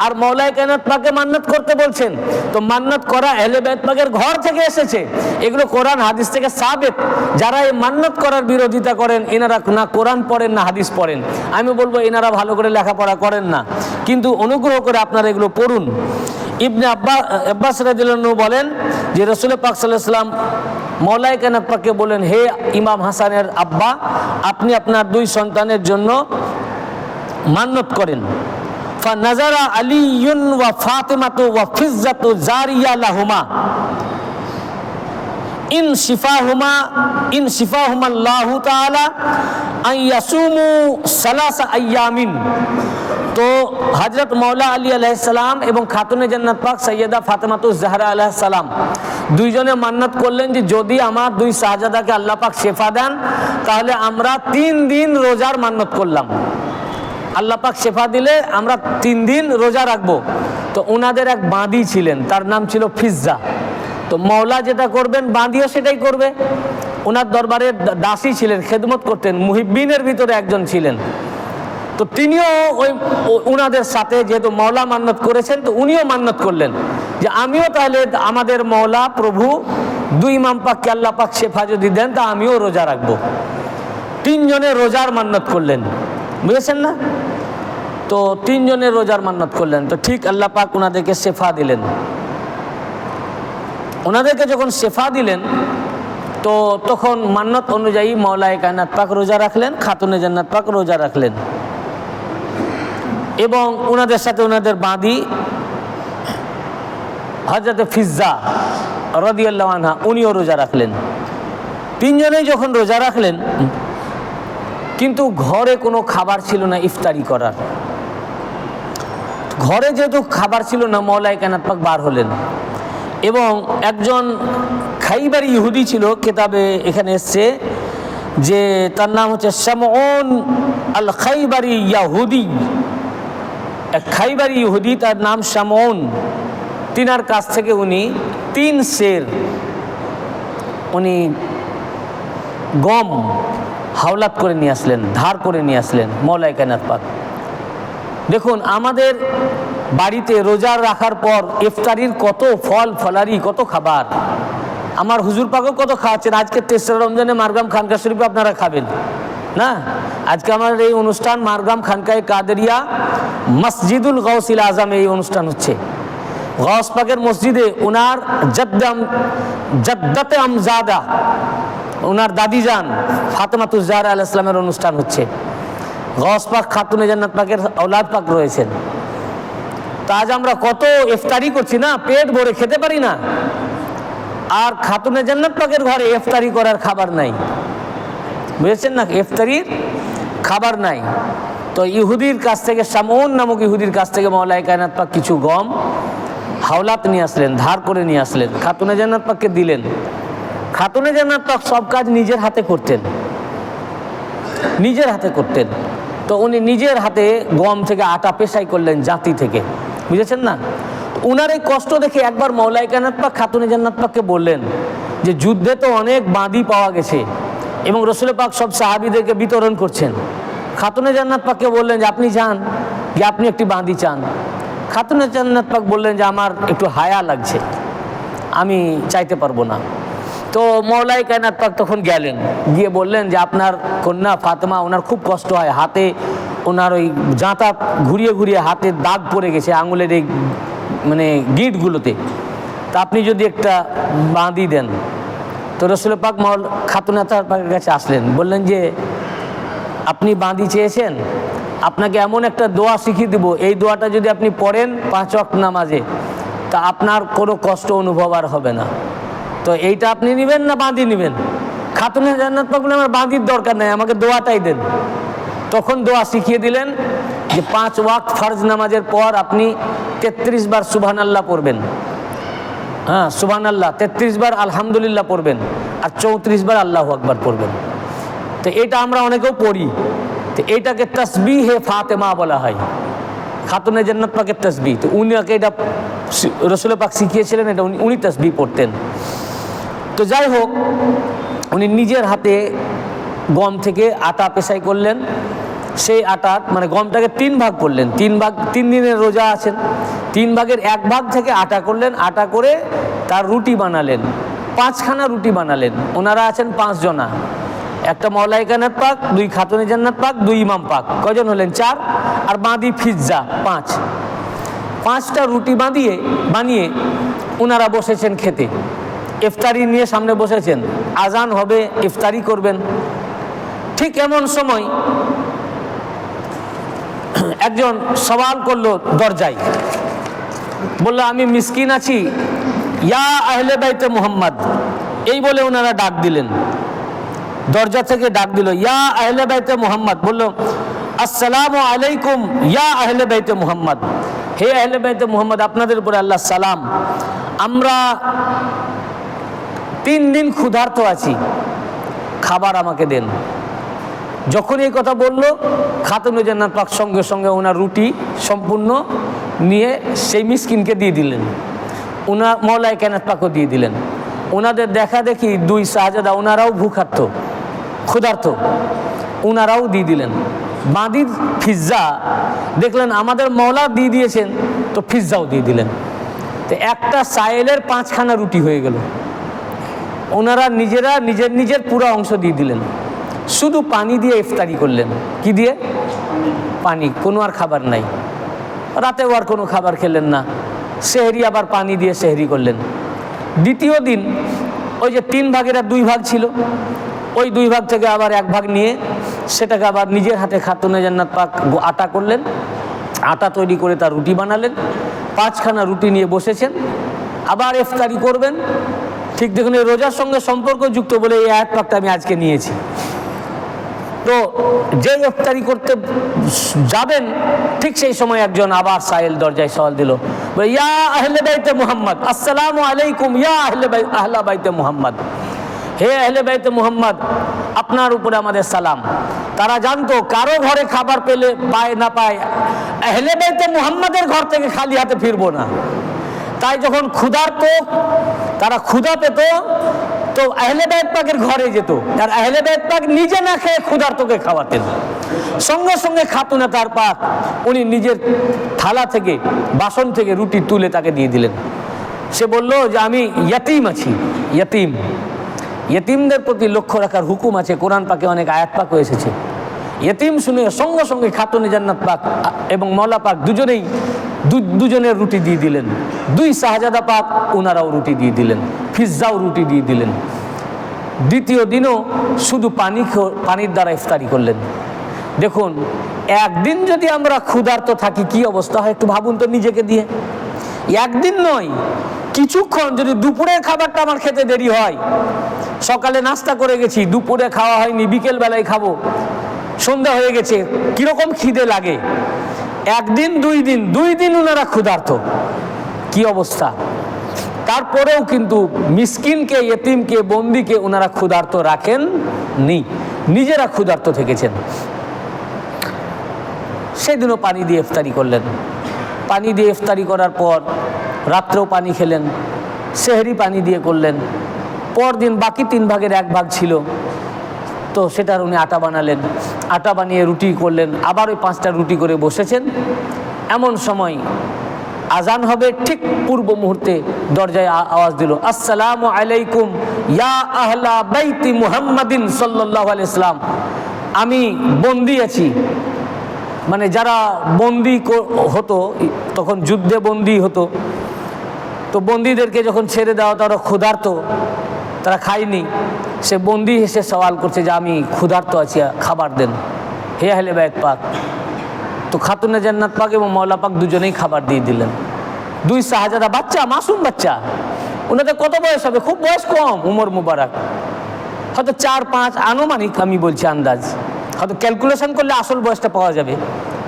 আর মাওলায়ে কায়নাত পাকে মান্নাত করতে বলছেন। তো মান্নাত করা আহলে বাইত পাকের ঘর থেকে এসেছে, এগুলো কোরআন হাদিস থেকে সাবেত। যারা এই মান্নাত করার বিরোধিতা করেন, এনারা না কোরআন পড়েন না হাদিস পড়েন। আমি বলবো এনারা ভালো করে লেখাপড়া করেন না, কিন্তু অনুগ্রহ করে আপনারা এগুলো পড়ুন। ইবনে আব্বাস রাদিয়াল্লাহু আনহু বলেন যে রসুল পাক সাল্লাল্লাহু আলাইহি ওয়াসাল্লাম মাওলায়ে কায়নাত পাককে বলেন, হে ইমাম হাসানের আব্বা, আপনি আপনার দুই সন্তানের জন্য মান্নত করেন। ফানাজারা আলিয়ুন ওয়া ফাতিমাতু ওয়া ফিজ্জাতু জারিয়া লাহুমা ইন শিফাহুমা আল্লাহু তাআলা আইয়াসুমু সালাসা আইয়ামিন। তো হযরত মাওলা আলী আলাইহিস সালাম এবং খাতুনে জান্নাত পাক সৈয়দা ফাতেমাতুজ জাহরা আলাইহিস সালাম দুইজনে মান্নাত করলেন যে যদি আমার দুই শাহজাদাকে আল্লাহ পাক শেফা দেন, তাহলে আমরা 3 দিন রোজার মান্নাত করলাম। আল্লাহ পাক শেফা দিলে আমরা 3 দিন রোজা রাখবো। তো ওনাদের এক বাঁদি ছিলেন, তার নাম ছিল ফিজ্জা। তো মাওলা যেটা করবেন বাঁদিও সেটাই করবে। ওনার দরবারে দাসী ছিলেন, খেদমত করতেন, মুহিব্বিনের ভিতরে একজন ছিলেন। তো তিনিও ওই উনাদের সাথে, যেহেতু মাওলা মান্নত করেছেন, তো উনিও মান্নত করলেন যে আমিও তাহলে আমাদের মাওলা প্রভু দুই ইমাম পাককে আল্লাহ পাক শেফা যদি দেন তা আমিও রোজা রাখবো। তিনজনের রোজার মান্নাত করলেন, বুঝেছেন না? তো তিনজনের রোজার মান্নাত করলেন, তো ঠিক আল্লাহ পাক ওনাদেরকে শেফা দিলেন। ওনাদেরকে যখন শেফা দিলেন তো তখন মান্নাত অনুযায়ী মাওলায়ে কায়নাত পাক রোজা রাখলেন, খাতুনে জান্নাত পাক রোজা রাখলেন, এবং ওনাদের সাথে ওনাদের বাঁধি হযরত ফিজ্জা রাদিয়াল্লাহু আনহা উনিও রোজা রাখলেন। তিনজনেই যখন রোজা রাখলেন, কিন্তু ঘরে কোনো খাবার ছিল না ইফতারি করার। ঘরে যেহেতু খাবার ছিল না, মাওলায়ে কায়নাত পাক বার হলেন, এবং একজন খাইবারি ইহুদি ছিল, কিতাবে এখানে এসছে যে তার নাম হচ্ছে শামউন আল খাইবারি ইয়াহুদি। এক খাইবারি ইহুদি, তার নাম শামউন। তিনার কাছ থেকে উনি 3 সের উনি গম হাওলাত করে নিয়ে আসলেন, ধার করে নিয়ে আসলেন মাওলায়ে কায়নাত পাক। দেখুন আমাদের বাড়িতে রোজা রাখার পর ইফতারির কত ফল ফলারি, কত খাবার। আমার হুজুর পাকও কত খাওয়াচ্ছেন। আজকে 3রা রমজানে মারগাম খানকা শরীফে আপনারা খাবেন না? আজকে আমার এই অনুষ্ঠান মারগাম খানকায়ে কাদেরিয়া মসজিদুল গাউসিল আজমে এই অনুষ্ঠান হচ্ছে। গাউস পাকের মসজিদে ওনার জাদ্দাতে আমজাদা, ওনার দাদি যান ফাতেমাতুজ জাহরা আলাইহিস সালামের অনুষ্ঠান হচ্ছে। গাউস পাক খাতুনে জান্নাত পাকের আওলাদ পাক রয়েছেন। তা আজ আমরা কত ইফতারি করছি না, পেট ভরে খেতে পারি না, আর খাতুনে জান্নাত পাকের ঘরে ইফতারি করার খাবার নাই, বুঝেছেন না? ইফতারির খাবার নাই। তো ইহুদির কাছ থেকে, শামউন নামক ইহুদির কাছ থেকে মাওলায়ে কায়নাত পাক কিছু গম হাওলাত নিয়ে আসলেন, ধার করে নিয়ে আসলেন, খাতুনে জান্নাত পাককে দিলেন। খাতুনে জান্নাত পাক সব কাজ নিজের হাতে করতেন, নিজের হাতে করতেন। তো উনি নিজের হাতে গম থেকে আটা পেশাই করলেন, জাতি থেকে, বুঝেছেন না? উনার এই কষ্ট দেখে একবার মাওলায়ে কায়নাত পাক খাতুনে জান্নাত পাককে বললেন যে যুদ্ধে তো অনেক বাঁধি পাওয়া গেছে এবং রসুল পাক সব সাহাবীদেরকে বিতরণ করছেন। খাতুনে জান্নাত পাককে বললেন যে আপনি চান যে আপনি একটি বাঁধি চান। খাতুনে জান্নাত পাক বললেন যে আমার একটু হায়া লাগছে, আমি চাইতে পারবো না। তো মাওলায়ে কায়নাত পাক তখন গেলেন, গিয়ে বললেন যে আপনার কন্যা ফাতেমা, ওনার খুব কষ্ট হয়, হাতে ওনার ওই জাঁতা ঘুরিয়ে ঘুরিয়ে হাতে দাগ পড়ে গেছে আঙুলের এই মানে গিঁটগুলোতে, তা আপনি যদি একটা বাঁধি দেন। তো রসুল পাক খাতুনে পাকের কাছে আসলেন, বললেন যে আপনি বাঁধি চেয়েছেন, আপনাকে এমন একটা দোয়া শিখিয়ে দেব, এই দোয়াটা যদি আপনি পড়েন 5 ওয়াক্ত নামাজে, তা আপনার কোনো কষ্ট অনুভব আর হবে না। তো এইটা আপনি নেবেন না বাঁধি নেবেন? খাতুনে জান্নাত পাক বললেন আমার বাঁধির দরকার নাই, আমাকে দোয়াটাই দেন। তখন দোয়া শিখিয়ে দিলেন যে 5 ওয়াক্ত ফরজ নামাজের পর আপনি 33 বার সুবহানাল্লাহ পড়বেন, হ্যাঁ সুবহানাল্লাহ, 33 বার আলহামদুলিল্লাহ পড়বেন, আর 34 বার আল্লাহু আকবার পড়বেন। তো এটা আমরা অনেকেও পড়ি, তো এইটাকে তাসবিহে ফাতেমা বলা হয়, খাতুনে জান্নাত পাকের তাসবিহ। তো উনাকে এটা রসুল পাক শিখিয়েছিলেন, এটা উনি তাসবিহ পড়তেন। তো যাই হোক, উনি নিজের হাতে গম থেকে আটা পেশাই করলেন। সেই আটা মানে গমটাকে 3 ভাগ করলেন, 3 ভাগ, 3 দিনের রোজা আছেন, 3 ভাগের 1 ভাগ থেকে আটা করলেন। আটা করে তার রুটি বানালেন, 5খানা রুটি বানালেন। ওনারা আছেন 5 জনা, একটা মাওলায়ে কায়নাত পাক, 2 খাতুনে জান্নাত পাক, 2 ইমাম পাক, কয়জন হলেন? 4, আর বাঁধি ফিজ্জা 5। 5টা রুটি বানিয়ে ওনারা বসেছেন খেতে, ইফতারি নিয়ে সামনে বসেছেন, আজান হবে, ইফতারি করবেন। ঠিক এমন সময় একজন সওয়াল করলো দরজায়, বললো আমি মিসকিন আছি, ইয়া আহলে বাইতে মুহাম্মদ, এই বলে ওনারা ডাক দিলেন, দরজা থেকে ডাক দিল, ইয়া আহলে বাইতে মুহাম্মদ। বললো আসসালামু আলাইকুম ইয়া আহলে বাইতে মুহাম্মদ, হে আহলে বাইতে মুহাম্মদ, আপনাদের উপরে আল্লাহ সালাম। আমরা 3 দিন ক্ষুধার্ত আছি, খাবার আমাকে দেন। যখন এই কথা বললো, খাতুনে জান্নাত পাক সঙ্গে সঙ্গে ওনার রুটি সম্পূর্ণ নিয়ে সেই মিসকিনকে দিয়ে দিলেন, ওনার মাওলায়ে কায়নাত পাকও দিয়ে দিলেন। ওনাদের দেখা দেখি 2 শাহজাদা, ওনারাও ভুখার্ত ক্ষুধার্ত, ওনারাও দিয়ে দিলেন। বাঁধির ফিজ্জা দেখলেন আমাদের মাওলা দিয়ে দিয়েছেন, তো ফিজ্জাও দিয়ে দিলেন। তো একটা সায়েলের 5খানা রুটি হয়ে গেল। ওনারা নিজেরা নিজের পুরো অংশ দিয়ে দিলেন, শুধু পানি দিয়ে ইফতারি করলেন। কি দিয়ে? পানি, কোনো আর খাবার নাই। রাতেও আর কোনো খাবার খেলেন না। সেহরি আবার পানি দিয়ে সেহরি করলেন। দ্বিতীয় দিন ওই যে 3 ভাগের 2 ভাগ ছিল, ওই 2 ভাগ থেকে আবার 1 ভাগ নিয়ে সেটাকে আবার নিজের হাতে খাতুনে জান্নাত পাক আটা করলেন। আটা তৈরি করে তার রুটি বানালেন। 5খানা রুটি নিয়ে বসেছেন, আবার ইফতারি করবেন। ঠিক দেখুন, এই রোজার সঙ্গে সম্পর্কযুক্ত বলে এই আয়াত পাকটা আমি আজকে নিয়েছি। তো যে ইফতারি করতে যাবেন ঠিক সেই সময় একজন আবার সাইল দরজায় সওয়াল দিল, ইয়া আহলে বাইতে মুহাম্মদ, আসসালামু আলাইকুম ইয়া আহলা বাইতে মুহাম্মদ। হে আহলে বাইতে মুহাম্মদ, আপনার উপরে আমাদের সালাম। তারা জানতো কারো ঘরে খাবার পেলে পায় না পায়, আহলে বাইতে মুহাম্মদের ঘর থেকে খালি হাতে ফিরবো না। তাই যখন ক্ষুধার্ত, তারা ক্ষুধা পেত, তো আহলে বাইত পাকের ঘরে যেত, আর আহলে বাইত পাক নিজে না খেয়ে ক্ষুধার্তকে খাওয়াতেন। সঙ্গে সঙ্গে খাতুনে তার পাক উনি নিজের থালা থেকে, বাসন থেকে রুটি তুলে তাকে দিয়ে দিলেন। সে বলল যে আমি ইয়াতিম আছি। ইয়েতিমদের প্রতি লক্ষ্য রাখার হুকুম আছে, কোরআন পাকে অনেক আয়াত পাক এসেছে। ইয়েতিম শুনে সঙ্গে সঙ্গে খাতুনে জান্নাত পাক এবং মওলা পাক দুজনের রুটি দিয়ে দিলেন। 2 শাহজাদা পাক ওনারাও রুটি দিয়ে দিলেন, ফিজ্জাও রুটি দিয়ে দিলেন। দ্বিতীয় দিনও শুধু পানির দ্বারা ইফতারি করলেন। দেখুন, একদিন যদি আমরা ক্ষুধার্ত থাকি কি অবস্থা হয় একটু ভাবুন তো নিজেকে দিয়ে। একদিন নয়, কিছুক্ষণ যদি দুপুরের খাবারটা আমার খেতে দেরি হয়, সকালে নাস্তা করে গেছি, দুপুরে খাওয়া হয়নি, বিকেল বেলায় খাবো, সন্ধ্যা হয়ে গেছে, কিরকম খিদে লাগে। 1 দিন 2 দিন ওনারা ক্ষুধার্ত, কি অবস্থা। তারপরেও কিন্তু মিসকিনকে, ইয়েতিমকে, বন্দিকে ওনারা ক্ষুধার্ত রাখেন নি, নিজেরা ক্ষুধার্ত থেকেছেন। সেদিনও পানি দিয়ে ইফতারি করলেন। পানি দিয়ে ইফতারি করার পর রাত্রেও পানি খেলেন, সেহরি পানি দিয়ে করলেন। পরদিন বাকি 3 ভাগের 1 ভাগ ছিল, তো সেটার উনি আটা বানালেন। আটা বানিয়ে রুটি করলেন, আবার ওই 5টা রুটি করে বসেছেন। এমন সময় আজান হবে, ঠিক পূর্ব মুহূর্তে দরজায় আওয়াজ দিল, আসসালামু আলাইকুম ইয়া আহলা বাইতি মুহাম্মাদিন সাল্লাল্লাহু আলাইহি সাল্লাম। আমি বন্দি আছি, মানে যারা বন্দি হতো তখন যুদ্ধে বন্দি হতো, তো বন্দীদেরকে যখন ছেড়ে দেওয়া, তারা ক্ষুধার্ত, তারা খায়নি। সে বন্দি এসে সওয়াল করছে যে আমি ক্ষুধার্ত আছি, খাবার দেন হে আহলে বাইত পাক। তো খাতুনে জান্নাত পাক এবং মওলা পাক দুজনেই খাবার দিয়ে দিলেন। 2 শাহজাদা বাচ্চা, মাসুম বাচ্চা, ওনাদের কত বয়স হবে? খুব বয়স কম, উমর মুবারক হয়তো 4-5, আনুমানিক আমি বলছি আন্দাজ, হয়তো ক্যালকুলেশন করলে আসল বয়সটা পাওয়া যাবে।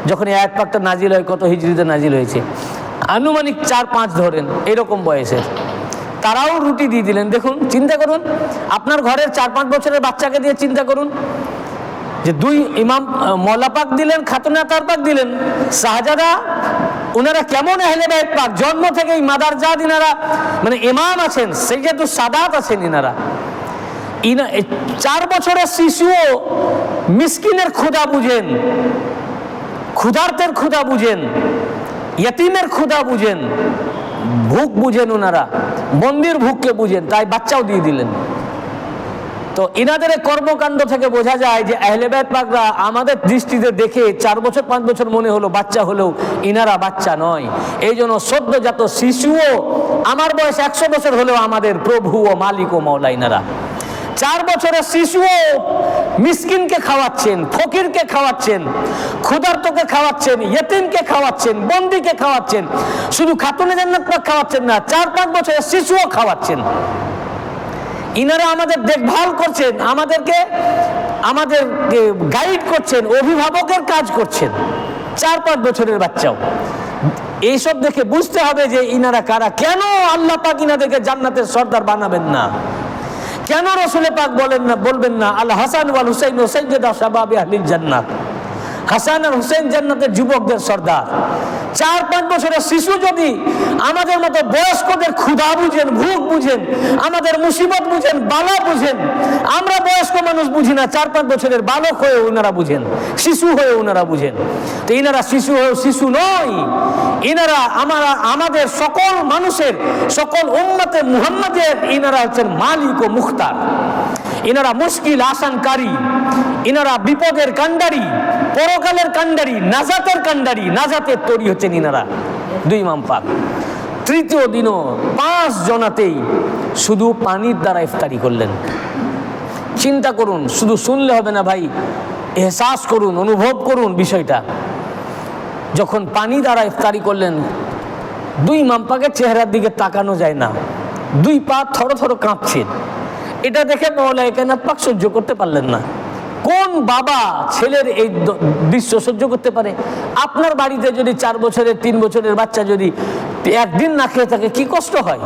যখন এই আয়াত পাকটা নাজিল হয়, কত হিজরিতে নাজিল হয়েছে, আনুমানিক 4-5 ধরেন, এরকম বয়সের। তারাও রুটি দিয়ে দিলেন। দেখুন, চিন্তা করুন, আপনার ঘরের 4-5 বছরের বাচ্চাকে দিয়ে চিন্তা করুন যে 2 ইমাম মওলা পাক দিলেন, খাতুনে আতার পাক দিলেন, শাহজাদা, ওনারা কেমন আহলে বাইত পাক, জন্ম থেকেই মাদারজাদ, ইনারা মানে ইমাম আছেন, সাইয়্যিদুস সাদাত আছেন ইনারা। 4 বছরের শিশুও মিসকিনের ক্ষুধা বুঝেন, ক্ষুধার্তের ক্ষুধা বুঝেন, ইয়েতিমের ক্ষুধা বুঝেন, ভুক বুঝেন, ওনারা বন্দির ভুককে বুঝেন, তাই বাচ্চাও দিয়ে দিলেন। তো ইনাদের কর্মকাণ্ড থেকে বোঝা যায় যে আহলে বাইত পাকরা আমাদের দৃষ্টিতে দেখে 4 বছর 5 বছর মনে হলো বাচ্চা হলেও ইনারা বাচ্চা নয়। এই জন্য সদ্যজাত শিশুও, আমার বয়স 100 বছর হলেও আমাদের প্রভু ও মালিক ও মওলা ইনারা। 4 বছরের শিশুও মিসকিনকে খাওয়াচ্ছেন, ফকিরকে খাওয়াচ্ছেন, ক্ষুধার্তকে খাওয়াচ্ছেন, ইয়েতিমকে খাওয়াচ্ছেন, বন্দিকে খাওয়াচ্ছেন। শুধু খাতুনে জান্নাত পাক খাওয়াচ্ছেন না, 4-5 বছরের শিশুও খাওয়াচ্ছেন। ইনারা আমাদের দেখভাল করছেন, আমাদেরকে গাইড করছেন, অভিভাবকের কাজ করছেন, 4-5 বছরের বাচ্চাও। এইসব দেখে বুঝতে হবে যে ইনারা কারা। কেন আল্লাহ পাক ইনাদেরকে জান্নাতের সর্দার বানাবেন না? কেন রাসূল পাক বলবেন না আল হাসান ওয়াল হুসাইন সাইয়্যিদা শাবাবি আহলিল জান্নাত? হাসান আর হুসাইন জান্নাতের যুবকদের সর্দার। 4-5 বছরের শিশু যদি আমাদের মতো বয়স্কদের ক্ষুধা বুঝেন, ভুখ বুঝেন, আমাদের মুসিবত বুঝেন, বালা বুঝেন, আমরা বয়স্ক মানুষ বুঝি না, 4-5 বছরের বালক হয়ে ওনারা বুঝেন, শিশু হয়ে ওনারা বুঝেন। তো এনারা শিশু নয়, এনারা আমাদের সকল মানুষের, সকল উম্মতে মুহাম্মাদের এনারা হচ্ছেন মালিক ও মুখতার। এনারা মুশকিল আসানকারী, এনারা বিপদের কান্ডারি, পরকালের কান্ডারি, নাজাতের কান্ডারি, নাজাতের তৈরি হচ্ছেন ইনারা। 2 ইমাম পাক তৃতীয় দিনও 5 জনাতেই শুধু পানির দ্বারা ইফতারি করলেন। চিন্তা করুন, শুধু শুনলে হবে না ভাই, এহসাস করুন, অনুভব করুন বিষয়টা। যখন পানি দ্বারা ইফতারি করলেন, 2 ইমাম পাকের চেহারার দিকে তাকানো যায় না, 2 পা থরো থরো কাঁপছে। এটা দেখে মাওলানা কায়নাত পাক সহ্য করতে পারলেন না। কোন বাবা ছেলের এই দৃশ্য সহ্য করতে পারে? আপনার বাড়িতে যদি 4 বছরের 3 বছরের বাচ্চা যদি একদিন না খেয়ে থাকে, কি কষ্ট হয়?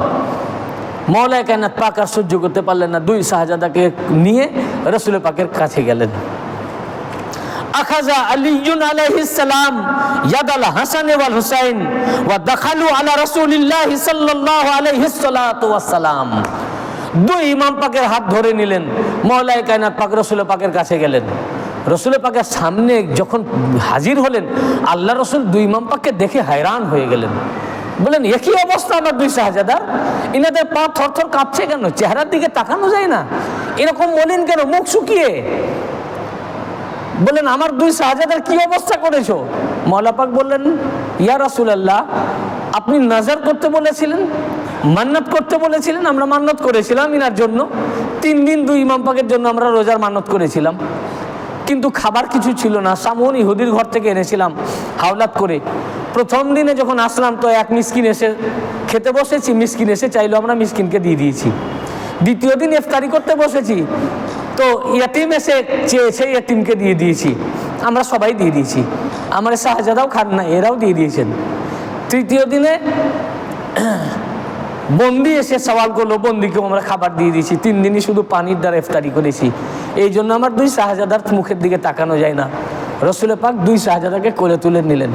মাওলানা কায়নাত পাক আর সহ্য করতে পারলেন না, 2 শাহজাদাকে নিয়ে রাসূল পাকের কাছে গেলেন। আখাযা আলীউন আলাইহিস সালাম ইয়াদাল হাসান ওয়াল হুসাইন ওয়া দাখালু আলা রাসূলিল্লাহি সাল্লাল্লাহু আলাইহি সাল্লাতু ওয়াস সালাম। 2 ইমাম পাকের হাত ধরে নিলেন, মাওলানা কায়নাত পাক রাসূল পাকের কাছে গেলেন। রাসূল পাকের সামনে যখন হাজির হলেন, আল্লাহ রাসূল 2 ইমাম পাককে দেখে hayran হয়ে গেলেন। বলেন, একই অবস্থা আমার 2 শাহজাদা, ইনাদের পা থরথর কাঁপছে কেন? চেহারার দিকে তাকানো যায় না, এরকম মলিন কেন, মুখ শুকিয়ে? বলেন, আমার 2 শাহজাদার কি অবস্থা করেছো? মাওলানা পাক বললেন, ইয়া রাসূলুল্লাহ, আপনি নাজার করতে বলেছিলেন, মান্নাত করতে বলেছিলেন, আমরা মান্নাত করেছিলাম ইনার জন্য। 3 দিন 2 ইমাম পাকের জন্য আমরা রোজার মান্নাত করেছিলাম, কিন্তু খাবার কিছু ছিল না। সামন ইহুদির ঘর থেকে এনেছিলাম হাওলাত করে। প্রথম দিনে যখন আসলাম তো এক মিসকিন এসে খেতে বসেছি, মিসকিন এসে চাইলো, আমরা মিসকিনকে দিয়ে দিয়েছি। দ্বিতীয় দিন ইফতারি করতে বসেছি তো ইয়াতিম এসে চেয়েছে, ইয়াতিমকে দিয়ে দিয়েছি, আমরা সবাই দিয়ে দিয়েছি। আমার শাহজাদাও খান না, এরাও দিয়ে দিয়েছেন। তৃতীয় দিনে বন্দি এসে সওয়াল করলো, বন্দিকেও আমরা খাবার দিয়ে দিয়েছি। 3 দিনই শুধু পানির দ্বারা ইফতারি করেছি। এই জন্য আমার 2 শাহজাদার মুখের দিকে তাকানো যায় না। রাসূল পাক 2 শাহজাদাকে কোলে তুলে নিলেন,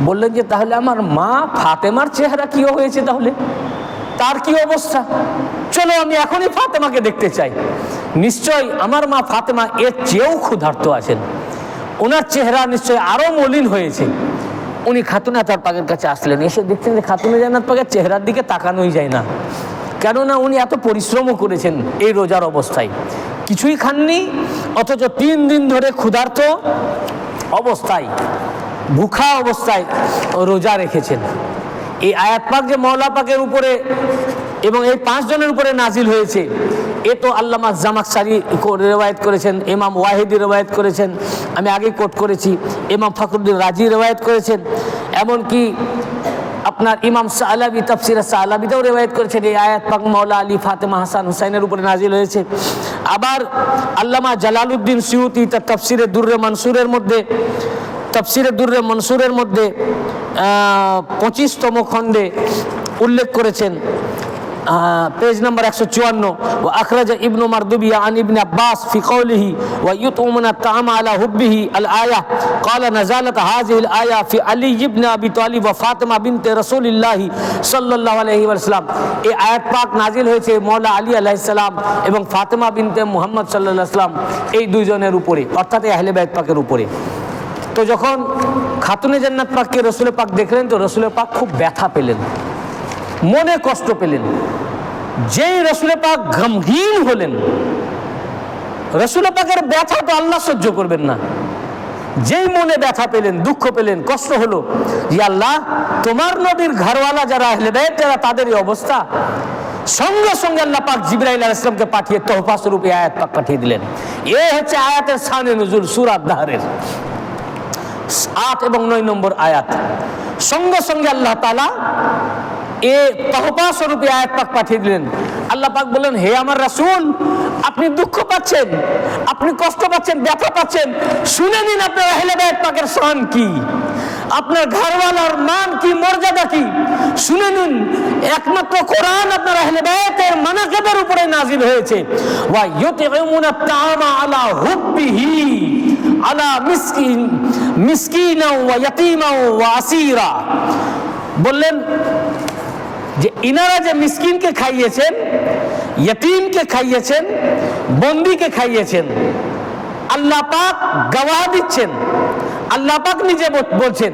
বললেন যে তাহলে আমার মা ফাতেমার চেহারা কি হয়েছে, তাহলে তার কি অবস্থা? চলো আমি এখনই ফাতেমাকে দেখতে চাই। নিশ্চয় আমার মা ফাতেমা এর চেয়েও ক্ষুধার্ত আছেন, ওনার চেহারা নিশ্চয় আরো মলিন হয়েছে। উনি খাতুনে জান্নাত পাকের কাছে আসলেন, এসে দেখছেন যে খাতুনে জান্নাত পাকের চেহারার দিকে তাকানোই যায় না, কেননা উনি এত পরিশ্রমও করেছেন এই রোজার অবস্থায়, কিছুই খাননি, অথচ 3 দিন ধরে ক্ষুধার্ত অবস্থায়, ভুখা অবস্থায় রোজা রেখেছেন। এই আয়াত পাক যে মাওলানা পাকের উপরে এবং এই 5 জনের উপরে নাজিল হয়েছে, এ তো আল্লামা জামাখশারি রেওয়ায়েত করেছেন, ইমাম ওয়াহিদি রেওয়ায়েত করেছেন, আমি আগে কোট করেছি, ইমাম ফখরুদ্দিন রাজি রেওয়ায়েত করেছেন, এমনকি আপনার ইমাম সালাবি তাফসিরে সালাবিতেও রেওয়ায়েত করেছেন এই আয়াত পাক মাওলা আলী, ফাতেমা, হাসান, হুসাইনের উপরে নাজিল হয়েছে। আবার আল্লামা জালালউদ্দিন সিউতি তার তাফসিরে দুররে মনসুরের মধ্যে, তাফসিরে দুররে মনসুরের মধ্যে 25তম খণ্ডে উল্লেখ করেছেন, পেজ নাম্বার 154, ওয়া আখরাজা ইবনু মারদুবিয়া আন ইবনে আব্বাস ফি কওলিহি ওয়া ইউতউমুনা তাআমা আলা হুব্বিহি আল আয়া ক্বালা নাযালাত হাযিহিল আয়া ফি আলী ইবনে আবি তালিব ওয়া ফাতিমা বিনতে রাসূলিল্লাহ সাল্লাল্লাহু আলাইহি ওয়াসাল্লাম। এই আয়াত পাক নাজিল হয়েছে মাওলা আলী আলাইহিস সালাম এবং ফাতিমা বিনতে মুহাম্মদ সাল্লাল্লাহু আলাইহি ওয়াসাল্লাম, এই 2 জনের উপরে, অর্থাৎ আহলে বাইত পাকের উপরে। তো যখন খাতুনে জান্নাত পাককে রাসূল পাক দেখলেন তো রাসূল পাক খুব ব্যথা পেলেন, মনে কষ্ট পেলেন। যেই রাসূল পাক গমগীন হলেন, রাসূল পাকের ব্যথা তো আল্লাহ সহ্য করবেন না, যেই মনে ব্যথা পেলেন, দুঃখ পেলেন, কষ্ট হলো, ইয়া আল্লাহ তোমার নবীর ঘরওয়ালা যারা আহলে বাইত যারা তাদের এই অবস্থা, সঙ্গে সঙ্গে আল্লাহ পাক জিবরাইল আলাইহিস সালামকে পাঠিয়ে তোহফা স্বরূপ এই আয়াত পাক পাঠিয়ে দিলেন। এই হচ্ছে আয়াতের শানে নুজুল, সূরা আদ-দাহরের 8 এবং 9 নম্বর আয়াত। সঙ্গে সঙ্গে আল্লাহ তাআলা এ তোহফা স্বরূপ আয়াত পাক পাঠিয়ে দিলেন। আল্লাহ পাক বললেন, হে আমার রাসূল, আপনি দুঃখ পাচ্ছেন, আপনি কষ্ট পাচ্ছেন, ব্যথা পাচ্ছেন, শুনে নিন আপনার আহলে বাইত পাকের শান কি, আপনার ঘরওয়ালার মান কি, মর্যাদা কি, শুনে নিন। একমাত্র কোরআন আপনার আহলে বাইতের মানাকিবের উপরে নাজিল হয়েছে। ওয়া ইউতিউমুনা তাআমা আলা হুব্বিহি, আলা মিসকিনা ওয়া ইয়াতীমা ওয়া আসীরা। বললেন যে ইনারা যে মিসকিনকে খাইয়েছেন, ইয়তীমকে খাইয়েছেন, বন্দীকে খাইয়েছেন, আল্লাহ পাক গওয়াহ দিচ্ছেন, আল্লাহ পাক নিজে বলছেন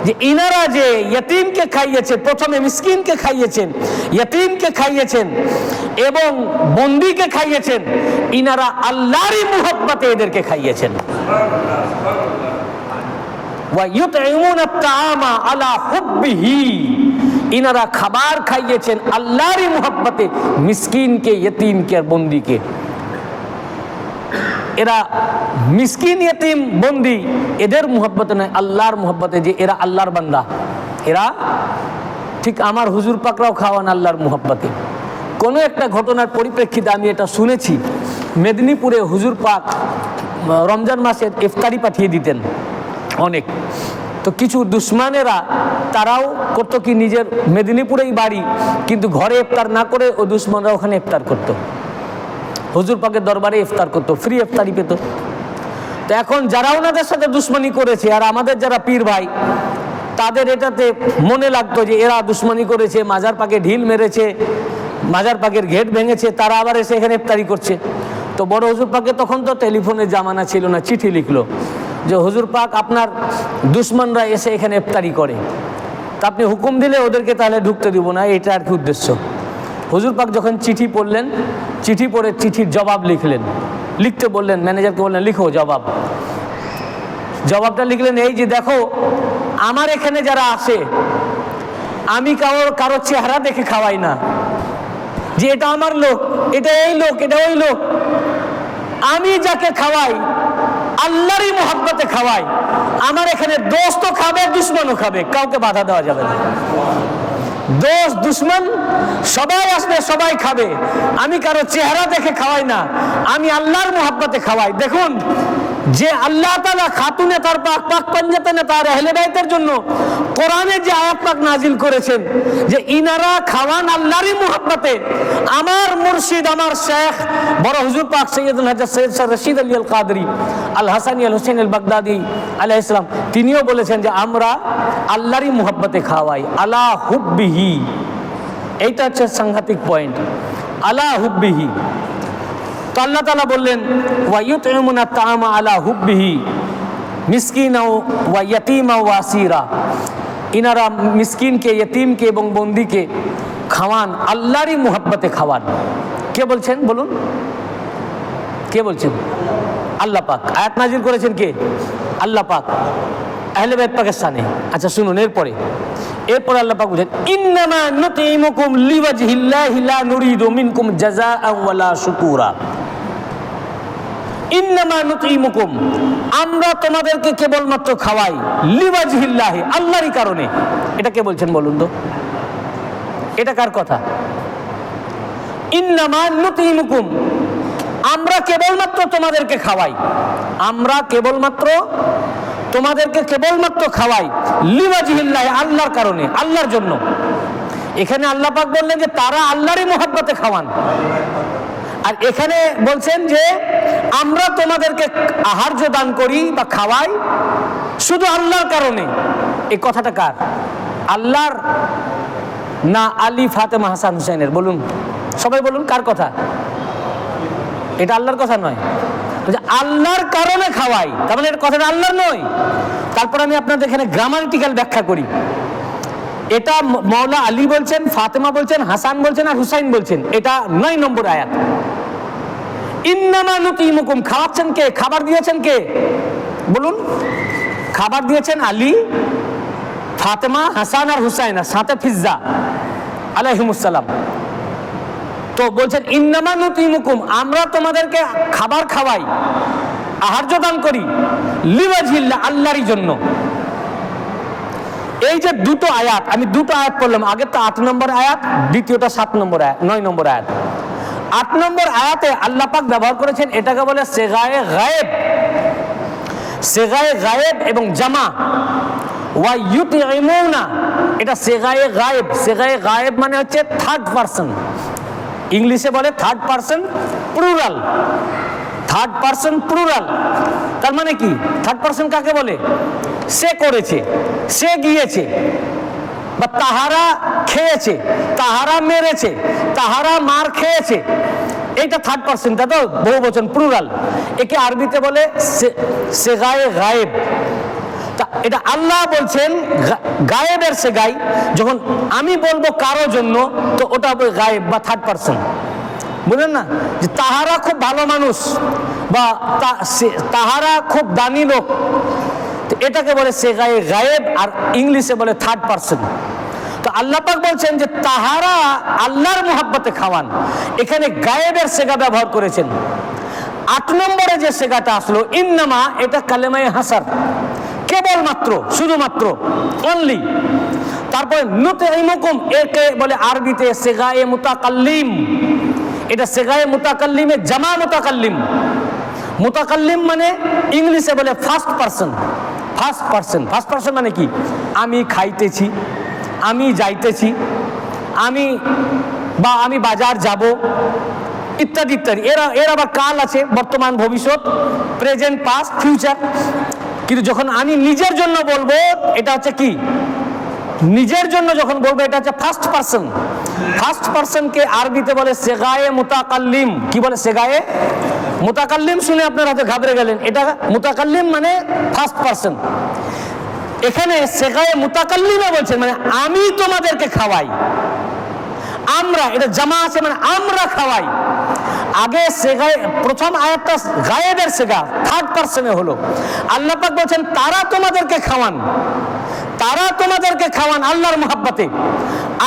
যে ইনারা যে ইয়তীমকে খাইয়েছেন, প্রথমে মিসকিনকে খাইয়েছেন, ইয়তীমকে খাইয়েছেন এবং বন্দীকে খাইয়েছেন, ইনারা আল্লাহরই মুহাব্বতে এদেরকে খাইয়েছেন। ওয়া ইউতঈমুনা আত-তাআমা আলা হুব্বিহি, ইনারা খাবার খাইয়েছেন আল্লাহরই মুহাব্বতে মিসকিনকে, ইয়তীমকে আর বন্দীকে। এরা মিসকিন, ইয়তীম, বন্দী এদের মুহাব্বতে নয়, আল্লাহর মুহাব্বতে, যে এরা আল্লাহর বান্দা। এরা ঠিক আমার হুজুর পাকরাও খাওয়ান আল্লাহর মুহাব্বতে। কোনো একটা ঘটনার পরিপ্রেক্ষিতে আমি এটা শুনেছি, মেদিনীপুরে হুজুর পাক রমজান মাসে ইফতারি পাঠিয়ে দিতেন অনেক। তো কিছু দুশ্মনেরা তারাও করতো কি, নিজের মেদিনীপুরেই বাড়ি কিন্তু ঘরে ইফতার না করে ও দুশ্মনরা ওখানে ইফতার করতো, হুজুর পাকের দরবারে ইফতার করতো, ফ্রি ইফতারি পেত। তো এখন যারা ওনাদের সাথে দুশ্মনী করেছে আর আমাদের যারা পীর ভাই, তাদের এটাতে মনে লাগতো যে এরা দুশ্মনী করেছে, মাজার পাকে ঢিল মেরেছে, মাজার পাকের গেট ভেঙেছে, তারা আবার এসে এখানে ইফতারি করছে। তো বড় হুজুর পাকে তখন তো টেলিফোনের জামানা ছিল না, চিঠি লিখলো যে হুজুর পাক আপনার দুশ্মনরা এসে এখানে ইফতারি করে, তা আপনি হুকুম দিলে ওদেরকে তাহলে ঢুকতে দিব না, এটা আর কি উদ্দেশ্য। হুজুর পাক যখন চিঠি পড়লেন, চিঠি পড়ে চিঠির জবাব লিখলেন, লিখতে বললেন, ম্যানেজারকে বললেন লিখো জবাব। জবাবটা লিখলেন এই যে দেখো, আমার এখানে যারা আসে আমি কারো চেহারা দেখে খাওয়াই না, যে এটা আমার লোক, এটা এই লোক, এটা ওই লোক। আমি যাকে খাওয়াই আল্লাহরই মুহাব্বতে খাওয়াই। আমার এখানে দোস্তও খাবে, দুশ্মনও খাবে, কাউকে বাধা দেওয়া যাবে না। দোস্ত দুশ্মন সবাই আসবে, সবাই খাবে। আমি কারো চেহারা দেখে খাওয়াই না, আমি আল্লাহর মুহাব্বতে খাওয়াই। দেখুন, যে আল্লাহ তাআলা খাতুনে তার পাক পাক পাঞ্জাতনে তার আহলে বাইতের জন্য কোরআনে যে আয়াত পাক নাজিল করেছেন যে ইনারা খাওয়ান আল্লাহরই মুহাব্বতে। আমার মুর্শিদ, আমার শেখ বড় হুজুর পাক সৈয়দুল হযরত সৈয়দ স্যার রশিদ আলী আল কাদরি আল হাসানি আল হুসাইন আল বাগদাদি আলাইহিস সালাম, তিনিও বলেছেন যে আমরা আল্লাহরই মুহাব্বতে খাওয়াই, আলা হুব্বিহি। এইটা হচ্ছে সাংঘাতিক পয়েন্ট, আলা হুব্বিহি। তো আল্লাহ তাআলা বললেন ওয়া ইউতঈমুনা আত-তাআমা আলা হুব্বিহি মিসকিনা ওয়া ইয়াতীমা ওয়া আসীরা, ইনারা মিসকিনকে, ইয়তীমকে এবং বন্দীকে খাওয়ান, আল্লাহরই মুহাব্বতে খাওয়ান। কে বলছেন বলুন, কে বলছেন? আল্লাহ পাক। আয়াত নাজিল করেছেন কে? আল্লাহ পাক, আহলে বাইত পাকের শানে। আচ্ছা শুনুন, এরপরে আল্লাহ পাক বলেন ইন্নামা নুতঈমুকুম লিওয়াজহিল্লাহি লা নুরিদু মিনকুম জাযাআন ওয়ালা শুকুরা। ইন্নামা নুতঈমুকুম, আমরা তোমাদেরকে কেবলমাত্র খাওয়াই, লিওয়াজহিল্লাহি, আল্লাহরই কারণে। এটা কে বলছেন বলুন তো? এটা কার কথা? ইন্নামা নুতঈমুকুম, আমরা কেবলমাত্র তোমাদেরকে খাওয়াই, আমরা কেবলমাত্র তোমাদেরকে কেবলমাত্র খাওয়াই, লিওয়াজহিল্লাহি, আল্লাহর কারণে, আল্লাহর জন্য। এখানে আল্লাহ পাক বললেন যে তারা আল্লাহরই মুহাব্বতে খাওয়ান, আর এখানে বলছেন যে আমরা তোমাদেরকে আহার্য দান করি বা খাওয়াই শুধু আল্লাহর কারণে। এই কথাটা কার? আল্লাহর না আলী, ফাতেমা, হাসান, হুসাইনের? বলুন, সবাই বলুন, কার কথা? এটা আল্লাহর কথা নয়, আল্লাহর কারণে খাওয়াই, তার মানে এটা কথাটা আল্লাহর নয়। তারপর আমি আপনাদের এখানে গ্রামাটিক্যাল ব্যাখ্যা করি। এটা মৌলা আলী বলছেন, ফাতেমা বলছেন, হাসান বলছেন আর হুসাইন বলছেন। এটা 9 নম্বর আয়াত। ইন্নামা নুতঈমুকুম, খাওয়াচ্ছেন কে? খাবার দিয়েছেন কে? বলুন, খাবার দিয়েছেন আলী, ফাতেমা, হাসান আর হুসাইন, আর সাথে ফিজ্জা আলাইহিমুস সালাম। তো বলছেন ইন্নামা নুতঈমুকুম, আমরা তোমাদেরকে খাবার খাওয়াই, আহার্য দান করি, লিওয়াজহিল্লাহ, আল্লাহরই জন্য। এই যে দুটো আয়াত, আমি দুটো আয়াত পড়লাম, আগের তো 8 নম্বর আয়াত, দ্বিতীয়টা 7 নম্বর আয়াত, 9 নম্বর আয়াত। 8 নম্বর আয়াতে আল্লাহ পাক ব্যবহার করেছেন, এটাকে বলে সিগায়ে গায়েব। সিগায়ে গায়েব এবং জামা। ওয়া ইউতঈমুনা, এটা সিগায়ে গায়েব। সিগায়ে গায়েব মানে হচ্ছে থার্ড পারসন, ইংলিশে বলে third person plural. Third person plural. তার মানে কি? থার্ড পারসন কাকে বলে? সে করেছে, সে গিয়েছে, বা তাহারা খেয়েছে, তাহারা মেরেছে, তাহারা মার খেয়েছে, এইটা থার্ড পারসন, তা তো বহু বচন প্লুরাল। একে আরবিতে বলে সেগায়ে গায়েব। তা এটা আল্লাহ বলছেন গায়েবের সেগাই। যখন আমি বলবো কারো জন্য, তো ওটা হবে গায়েব বা থার্ড পারসন। বুঝলেন না? যে তাহারা খুব ভালো মানুষ বা তাহারা খুব দামি লোক, এটাকে বলে সেগায়ে গায়েব, আর ইংলিশে বলে থার্ড পারসন। তো আল্লাহ পাক বলছেন যে তাহারা আল্লাহর মুহাব্বতে খাওয়ান। এখানে গায়েবের সেগা ব্যবহার করেছেন। 8 নম্বরে যে সেগাটা আসলো ইন্নামা, এটা কালেমায়ে হাসার, কেবলমাত্র, শুধুমাত্র, অনলি। তারপরে নুতঈমুকুম, একে বলে আরবিতে সেগায়ে মুতাকাল্লিম। এটা সেগায়ে মুতাকাল্লিমে জামা মুতাকাল্লিম। মুতাকাল্লিম মানে ইংলিশে বলে first person. First person, first person মানে কি? আমি খাইতেছি, আমি যাইতেছি, আমি বাজার যাব, ইত্যাদি ইত্যাদি। এর আবার কাল আছে, বর্তমান, ভবিষ্যৎ, প্রেজেন্ট, পাস্ট, ফিউচার। কিন্তু যখন আমি নিজের জন্য বলবো, এটা হচ্ছে কি? নিজের জন্য যখন বলবো, এটা হচ্ছে ফার্স্ট পারসন। ফার্স্ট পারসনকে আরবিতে বলে সেগায়ে মুতাকাল্লিম। কি বলে? সেগায়ে মুতাকাল্লিম। শুনে আপনারা হয়তো ঘাবড়ে গেলেন, এটা মুতাকাল্লিম মানে ফার্স্ট পারসন। এখানে সেগায়ে মুতাকাল্লিমে বলছেন মানে আমি তোমাদেরকে খাওয়াই, আমরা, এটা জামা আছে মানে আমরা খাওয়াই। আগে সেগায়ে, প্রথম আয়াতটা গায়েবের সেগা, থার্ড পারসনে হলো। আল্লাহ পাক বলছেন তারা তোমাদেরকে খাওয়ান, তারা তোমাদেরকে খাওয়ান আল্লাহর মুহাব্বতে।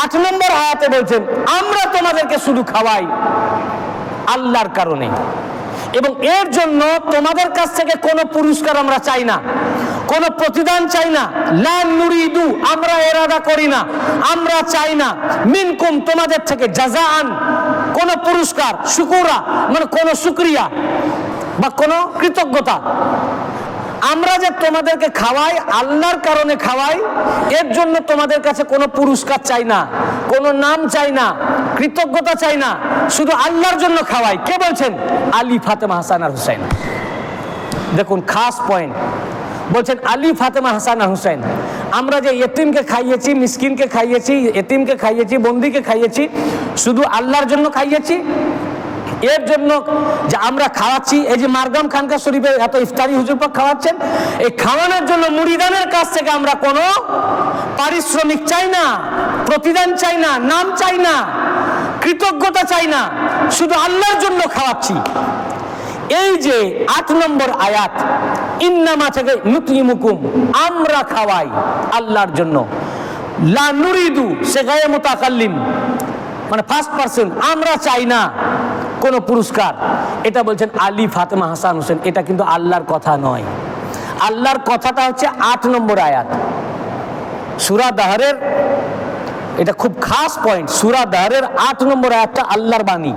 8 নম্বর আয়াতে বলছেন আমরা তোমাদেরকে শুধু খাওয়াই আল্লাহর কারণে, এবং এর জন্য তোমাদের কাছ থেকে কোনো পুরস্কার আমরা চাই না, কোনো প্রতিদান চাই না। লা নুরিদু, আমরা এরাদা করি না, আমরা চাই না। মিনকুম, তোমাদের থেকে, জাযাআন, কোনো পুরস্কার, শুকুরা মানে কোনো শুকরিয়া বা কোনো কৃতজ্ঞতা। আমরা যে তোমাদেরকে খাওয়াই আল্লাহর কারণে খাওয়াই, এর জন্য তোমাদের কাছে কোনো পুরস্কার চাই না, কোনো নাম চাই না, কৃতজ্ঞতা চাই না, শুধু আল্লাহর জন্য খাওয়াই। কে বলছেন? আলী, ফাতেমা, হাসান আর হুসাইন। দেখুন খাস পয়েন্ট, বলছেন আলী, ফাতেমা, হাসান আর হুসাইন। আমরা যে ইতিমকে খাইয়েছি, মিসকিনকে খাইয়েছি, ইতিমকে খাইয়েছি, বন্দীকে খাইয়েছি, শুধু আল্লাহর জন্য খাইয়েছি। এর জন্য যে আমরা খাওয়াচ্ছি, এই যে মারগাম খানকা শরীফে এত ইফতারি হুজুর পাক খাওয়াচ্ছেন, এই খাওয়ানোর জন্য মুরিদানের কাছ থেকে আমরা কোনো পারিশ্রমিক চাই না, প্রতিদান চাই না, নাম চাই না, কৃতজ্ঞতা চাই না, শুধু আল্লাহর জন্য খাওয়াচ্ছি। এই যে 8 নম্বর আয়াত, ইন্নামা থেকে নুতঈমুকুম, আমরা খাওয়াই আল্লাহর জন্য। লা নুরিদু, সেগায়ে মুতাকাল্লিম মানে ফার্স্ট পারসন, আমরা চাই না কোনো পুরস্কার। এটা বলছেন আলী, ফাতেমা, হাসান, হোসেন। এটা কিন্তু আল্লাহর কথা নয়। আল্লাহর কথাটা হচ্ছে 8 নম্বর আয়াত সূরা দাহরের। এটা খুব খাস পয়েন্ট। সূরা দাহরের 8 নম্বর আয়াতটা আল্লাহর বাণী,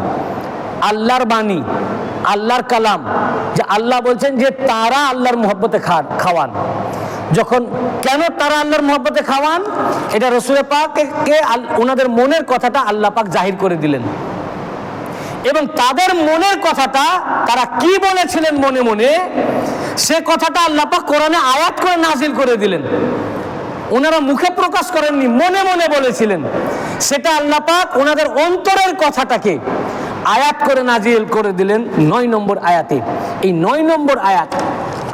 আল্লাহর বাণী, আল্লাহর কালাম। যে আল্লাহ বলছেন যে তারা আল্লাহর মুহাব্বতে খাওয়ান। যখন কেন তারা আল্লাহর মুহাব্বতে খাওয়ান, এটা রাসূল পাককে ওনাদের মনের কথাটা আল্লাহ পাক জাহির করে দিলেন, এবং তাদের মনের কথাটা তারা কি বলেছিলেন মনে মনে, সে কথাটা আল্লাহ পাক কোরআনে আয়াত করে নাজিল করে দিলেন। ওনারা মুখে প্রকাশ করেননি, মনে মনে বলেছিলেন। সেটা আল্লাহ পাক ওনাদের অন্তরের কথাটাকে আয়াত করে নাজিল করে দিলেন 9 নম্বর আয়াতে। এই 9 নম্বর আয়াত,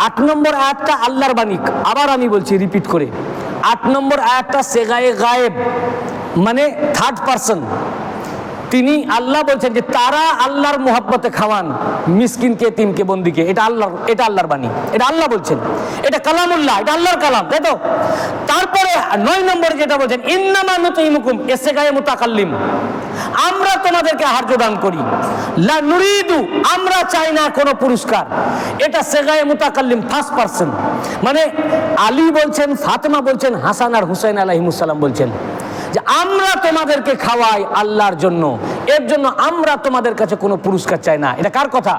8 নম্বর আয়াতটা আল্লাহর বাণী। আবার আমি বলছি রিপিট করে, 8 নম্বর আয়াতটা সেগায়ে গায়েব মানে থার্ড পারসন। তিনি আল্লাহ বলছেন যে তারা আল্লাহর মুহাব্বতে খাওয়ান মিসকিনকে, এতিমকে, বন্দীকে। এটা আল্লাহর বাণী, এটা আল্লাহ বলছেন, এটা কালামুল্লাহ, এটা আল্লাহর কালাম, তাই তো? তারপরে 9 নম্বরে যেটা বলছেন ইন্নামা নুতঈমুকুম, সেগায়ে মুতাকাল্লিম, আমরা তোমাদেরকে আহার্য দান করি। লা নুরিদু, আমরা চাই না কোনো পুরস্কার। এটা সেগায়ে মুতাকাল্লিম, ফার্স্ট পারসন মানে আলী বলছেন, ফাতেমা বলছেন, হাসান আর হুসাইন আলাইহিমুস সালাম বলছেন যে আমরা তোমাদেরকে খাওয়াই আল্লাহর জন্য, এর জন্য আমরা তোমাদের কাছে কোনো পুরস্কার চাই না। এটা কার কথা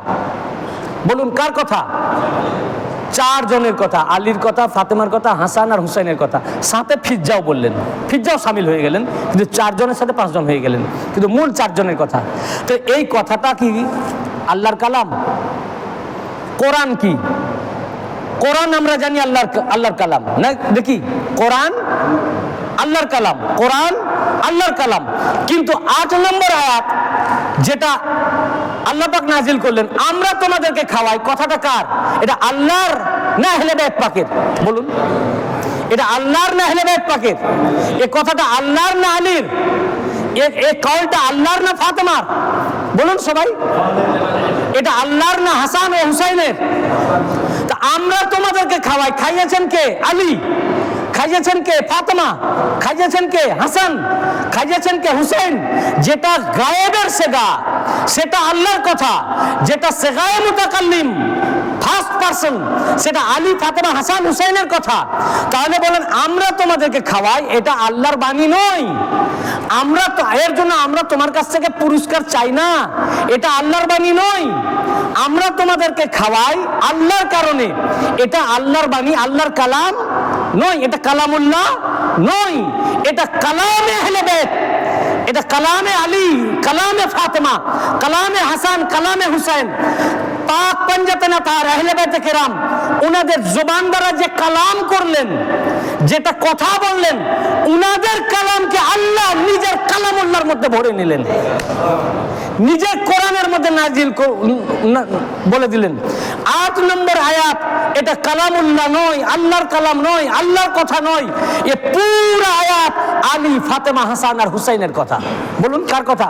বলুন? কার কথা? 4 জনের কথা, আলীর কথা, ফাতেমার কথা, হাসান আর হুসাইনের কথা। সাথে ফিজ্জাও বললেন, ফিজ্জাও শামিল হয়ে গেলেন, কিন্তু 4 জনের সাথে 5 জন হয়ে গেলেন, কিন্তু মূল 4 জনের কথা। তো এই কথাটা কি আল্লাহর কালাম? কোরআন কি? কোরআন আমরা জানি আল্লাহর কালাম না, দেখি কোরআন আল্লাহর কালাম, কোরআন আল্লাহর কালাম। কিন্তু 8 নম্বর আয়াত যেটা আল্লাহ পাক নাজিল করলেন, আমরা তোমাদেরকে খাওয়াই, কথাটা কার? এটা আল্লাহর না আহলে বাইত পাকের? বলুন, এটা আল্লাহর না আহলে বাইত পাকের? এই কথাটা আল্লাহর না আলীর? এই কওলটা আল্লাহর না ফাতেমার? বলুন সবাই, এটা আল্লাহর না হাসান ও হুসাইনের? তা আমরা তোমাদেরকে খাওয়াই, খাইয়েছেন কে? আলী। খাইয়েছেন কে? ফাতেমা। খাইয়েছেন কে? হাসান। খাইয়েছেন কে? হুসেন। যেটা গায়েবের সেগা সেটা আল্লাহর কথা, যেটা সেগায়ে মুতাকাল্লিম ফার্স্ট পারসন সেটা আলী, ফাতেমা, হাসান, হুসাইনের কথা। তাহলে বলেন আমরা তোমাদেরকে খাওয়াই, এটা আল্লাহর বাণী নয়? আমরা তো এর জন্য আমরা তোমার কাছ থেকে পুরস্কার চাই না, এটা আল্লাহর বাণী নয়। আমরা তোমাদেরকে খাওয়াই আল্লাহর কারণে, এটা আল্লাহর বাণী, আল্লাহর কালাম নয়, এটা কালামুল্লাহ নয়, এটা কালামে আহলে বাইত, এটা কালামে আলী, কালামে ফাতেমা, কালামে হাসান, কালামে হুসাইন। পাক পঞ্জাতনা তার আহলে বাইত কেরাম ওনাদের জবান দ্বারা যে কালাম করলেন, যেটা কথা বললেন, উনাদের কালামকে আল্লাহ নিজের কালামুল্লাহর মধ্যে ভরে নিলেন, নিজের কোরআনের মধ্যে নাজিল বলে দিলেন। 8 নম্বর আয়াত, এটা কালামুল্লাহ নয়, আল্লাহর কালাম নয়, আল্লাহর কথা নয়, এ পুরো আয়াত আলী, ফাতেমা, হাসান আর হুসাইনের কথা। বলুন কার কথা?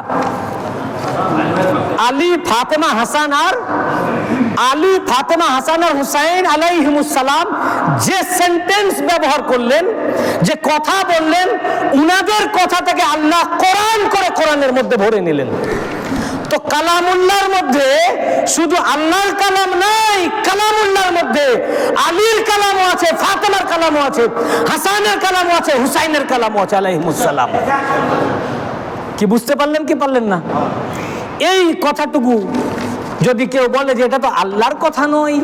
আলী, ফাতেমা, হাসান আর আলী, ফাতেমা, হাসান আর হুসাইন আলাইহিমুস সালাম যে সেন্টেন্স ব্যবহার করলেন, যে কথা বললেন, উনাদের কথা থেকে আল্লাহ কোরআন করে কোরআনের মধ্যে ভরে নিলেন। তো কালামুল্লাহর মধ্যে শুধু আল্লাহর কালাম নাই, কালামুল্লাহর মধ্যে আলীর কালামও আছে, ফাতেমার কালামও আছে, হাসানের কালামও আছে, হুসাইনের কালামও আছে আলাইহিমুস সালাম। কি বুঝতে পারলেন কি পারলেন না? এই কথাটুকু যদি কেউ বলে যে এটা তো আল্লাহর কথা নয়,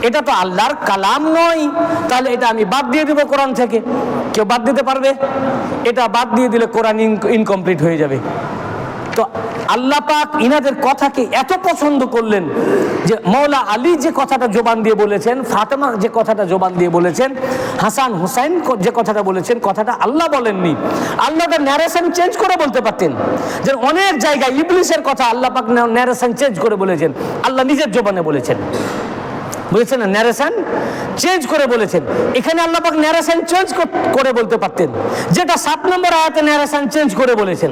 এটা তো আল্লাহর কালাম নয়, তাহলে এটা আমি বাদ দিয়ে দেব কোরআন থেকে। কেউ বাদ দিতে পারবে? এটা বাদ দিয়ে দিলে কোরআন ইনকমপ্লিট হয়ে যাবে। তো আল্লাহ পাক ইনাদের কথাকে এত পছন্দ করলেন যে মৌলা আলী যে কথাটা জবান দিয়ে বলেছেন, ফাতেমা যে কথাটা জবান দিয়ে বলেছেন, হাসান হুসাইন যে কথাটা বলেছেন, কথাটা আল্লাহ বলেননি। আল্লাহ তার ন্যারেশন চেঞ্জ করে বলতে পারতেন। যে অনেক জায়গায় ইবলিসের কথা আল্লাহ পাক ন্যারেশন চেঞ্জ করে বলেছেন, আল্লাহ নিজের জবানে বলেছেন, বুঝেছেন না? ন্যারেশন চেঞ্জ করে বলেছেন। এখানে আল্লাহ পাক ন্যারেশন চেঞ্জ করে বলতে পারতেন, যেটা 7 নম্বর আয়াতে ন্যারেশন চেঞ্জ করে বলেছেন।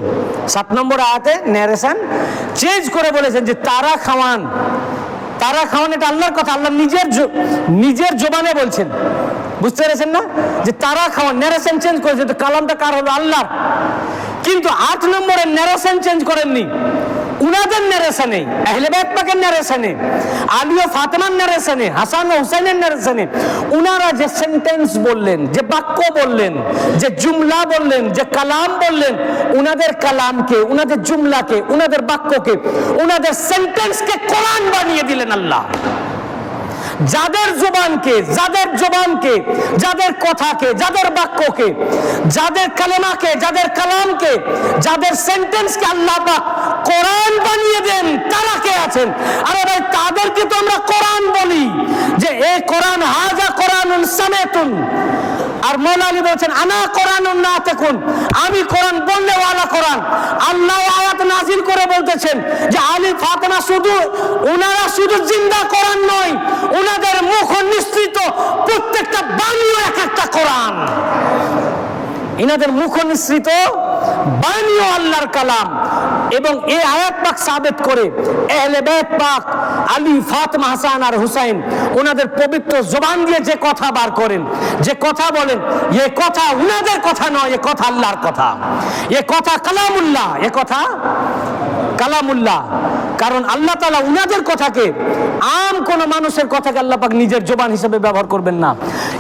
7 নম্বর আয়াতে ন্যারেশন চেঞ্জ করে বলেছেন যে তারা খাওয়ান, তারা খাওয়ান, এটা আল্লাহর কথা, আল্লাহ নিজের জবানে বলছেন। বুঝতে পেরেছেন না? যে তারা খাওয়ান, ন্যারেশন চেঞ্জ করেছে। তো কালামটা কার হলো? আল্লাহর। কিন্তু 8 নম্বরে ন্যারেশন চেঞ্জ করেননি, উনাদের ন্যারেশনে, আহলে বাইত পাকের ন্যারেশনে, আলী ও ফাতেমার ন্যারেশনে, হাসান ও হুসাইনের ন্যারেশনে উনারা যে সেন্টেন্স বললেন, যে বাক্য বললেন, যে জুমলা বললেন, যে কালাম বললেন, উনাদের কালামকে, উনাদের জুমলাকে, উনাদের বাক্যকে, উনাদের সেন্টেন্সকে কোরআন বানিয়ে দিলেন আল্লাহ। যাদের জবানকে, যাদের কথাকে, যাদের বাক্যকে, যাদের কালেমাকে, যাদের কালামকে, যাদের সেন্টেন্সকে আল্লাহ পাক কোরআন বানিয়ে দেন, তারা কে আছেন? আরে ভাই, তাদেরকে তো আমরা কোরআন বলি, যে এই কোরআন হাজা কোরআনুন সামেতুন। আর মৌলা আলী বলছেন আনা কোরআনুন নাতিকুন, আমি কোরআন বললে ওয়ালা কোরআন। আল্লাহ আয়াত নাজিল করে বলতেছেন যে আলী, ফাতেমা ওনারা শুধু জিন্দা কোরআন নয়, ওনাদের মুখ নিঃসৃত প্রত্যেকটা বাণীও এক একটা কোরআন। ইনাদের মুখ নিঃসৃত বাণীও আল্লাহর কালাম। এবং এই আয়াত পাক সাবিত করে আহলে বাইত পাক আলী, ফাতেমা, হাসান আর হুসাইন ওনাদের পবিত্র জবান দিয়ে যে কথা বার করেন, যে কথা বলেন, এ কথা উনাদের কথা নয়, এ কথা আল্লাহর কথা, এ কথা কালামুল্লাহ, এ কথা কালামুল্লাহ। কারণ আল্লাহ তাআলা উনাদের কথাকে, আম কোন মানুষের কথাকে আল্লাহ পাক নিজের জবান হিসেবে ব্যবহার করবেন না।